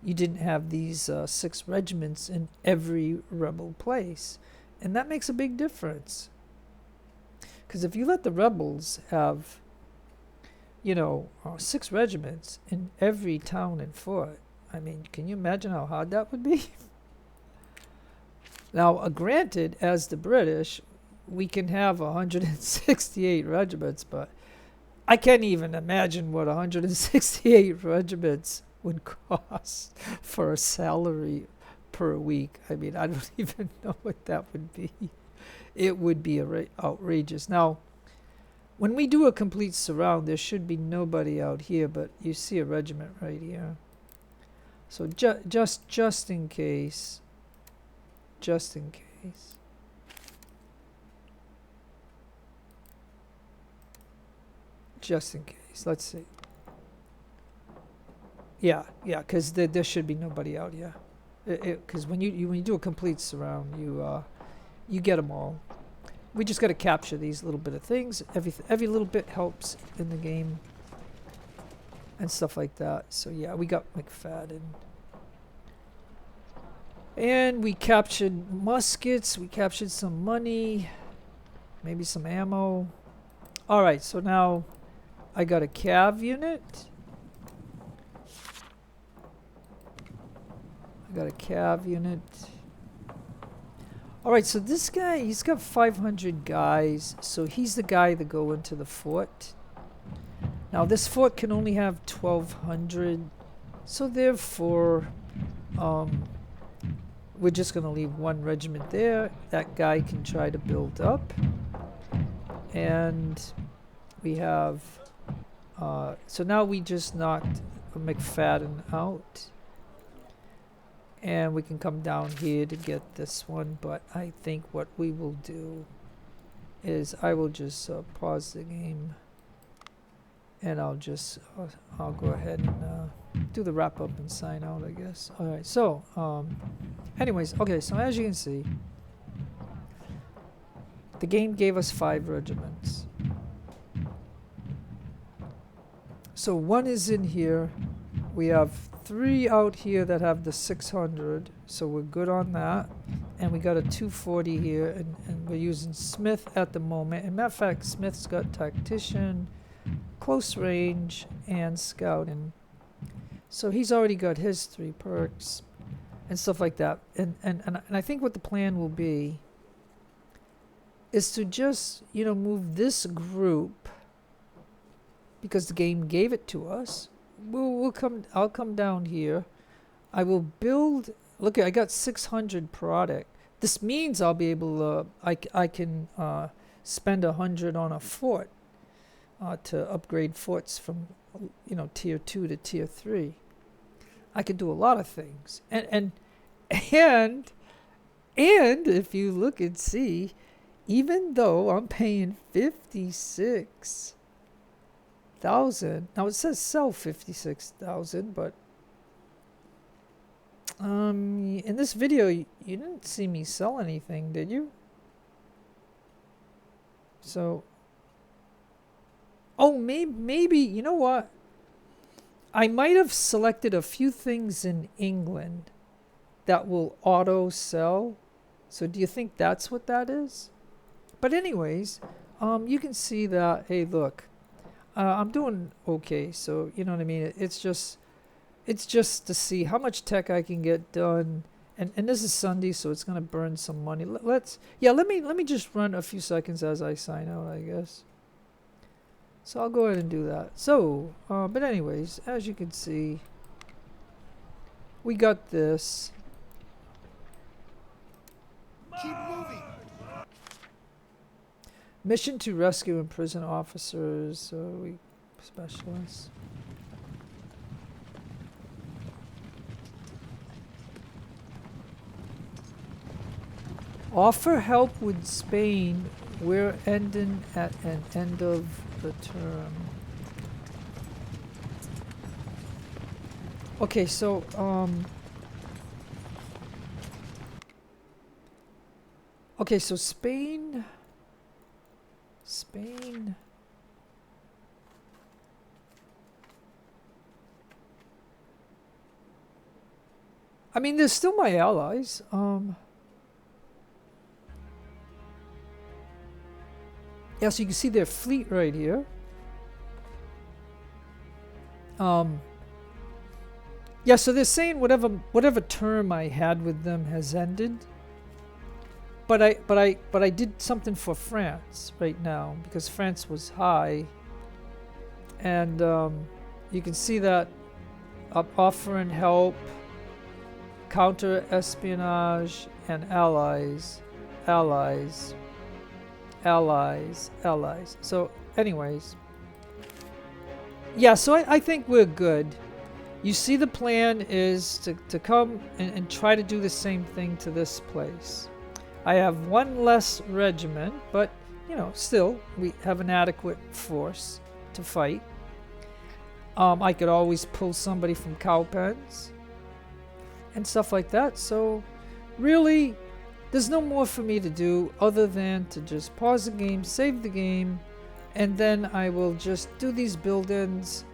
you didn't have these 6 regiments in every rebel place, and that makes a big difference. Because if you let the rebels have, you know, 6 regiments in every town and fort, I mean, can you imagine how hard that would be? Now, granted, as the British, we can have 168 regiments, but I can't even imagine what 168 regiments would cost for a salary per week. I mean, I don't even know what that would be. It would be outrageous. Now, when we do a complete surround, there should be nobody out here, but you see a regiment right here. So just in case, just in case. Just in case. Let's see. Yeah, because there should be nobody out here. Because when you do a complete surround, you get them all. We just got to capture these little bit of things. Every little bit helps in the game and stuff like that. So yeah, we got McFadden. And we captured muskets. We captured some money. Maybe some ammo. Alright, so now I got a cav unit. Alright, so this guy, he's got 500 guys. So he's the guy that go into the fort. Now this fort can only have 1,200. So therefore, we're just going to leave 1 regiment there. That guy can try to build up. And we have, so now we just knocked McFadden out. And we can come down here to get this one. But I think what we will do is I will just pause the game. And I'll just, I'll go ahead and do the wrap up and sign out, I guess. Alright, so, anyways, okay, so as you can see, the game gave us 5 regiments. So 1 is in here. We have 3 out here that have the 600, so we're good on that. And we got a 240 here, and we're using Smith at the moment. And matter of fact, Smith's got Tactician, Close Range, and Scouting. So he's already got his 3 perks and stuff like that. And I think what the plan will be is to just, you know, move this group, because the game gave it to us. I'll come down here. I will build. Look, I got 600 product. This means I'll be able to. I can spend 100 on a fort to upgrade forts from you know, tier 2 to tier 3. I could do a lot of things. And if you look and see, even though I'm paying 56,000, now it says sell 56,000, but in this video you didn't see me sell anything, did you? So, oh, maybe, you know what? I might have selected a few things in England that will auto sell. So do you think that's what that is? But anyways, you can see that, hey, look, I'm doing okay. So, you know what I mean? It's just to see how much tech I can get done. And this is Sunday, so it's going to burn some money. Let me just run a few seconds as I sign out, I guess. So I'll go ahead and do that. So, but anyways, as you can see, we got this. Keep moving. Mission to rescue and prison officers. So we specialists. Offer help with Spain. We're ending at an end of the term. Okay, so okay, so Spain. I mean, they're still my allies. Yeah, so you can see their fleet right here. Yeah, so they're saying whatever term I had with them has ended. But I did something for France right now because France was high, and you can see that offering help, counter espionage, and allies. So anyways, yeah, so I think we're good. You see, the plan is to come and try to do the same thing to this place. I have one less regiment, but you know, still we have an adequate force to fight. I could always pull somebody from Cowpens and stuff like that. So really, there's no more for me to do other than to just pause the game, save the game, and then I will just do these build-ins.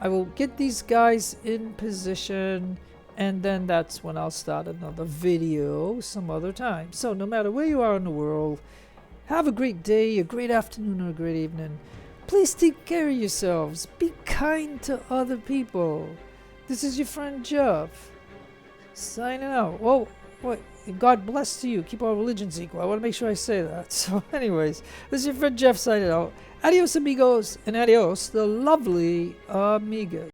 I will get these guys in position, and then that's when I'll start another video some other time. So no matter where you are in the world, have a great day, a great afternoon, or a great evening. Please take care of yourselves. Be kind to other people. This is your friend Jeff, signing out. Whoa, what? God bless to you. Keep all religions equal. I want to make sure I say that. So anyways, this is your friend Jeff signing out. Adios, amigos, and adios, the lovely amigas.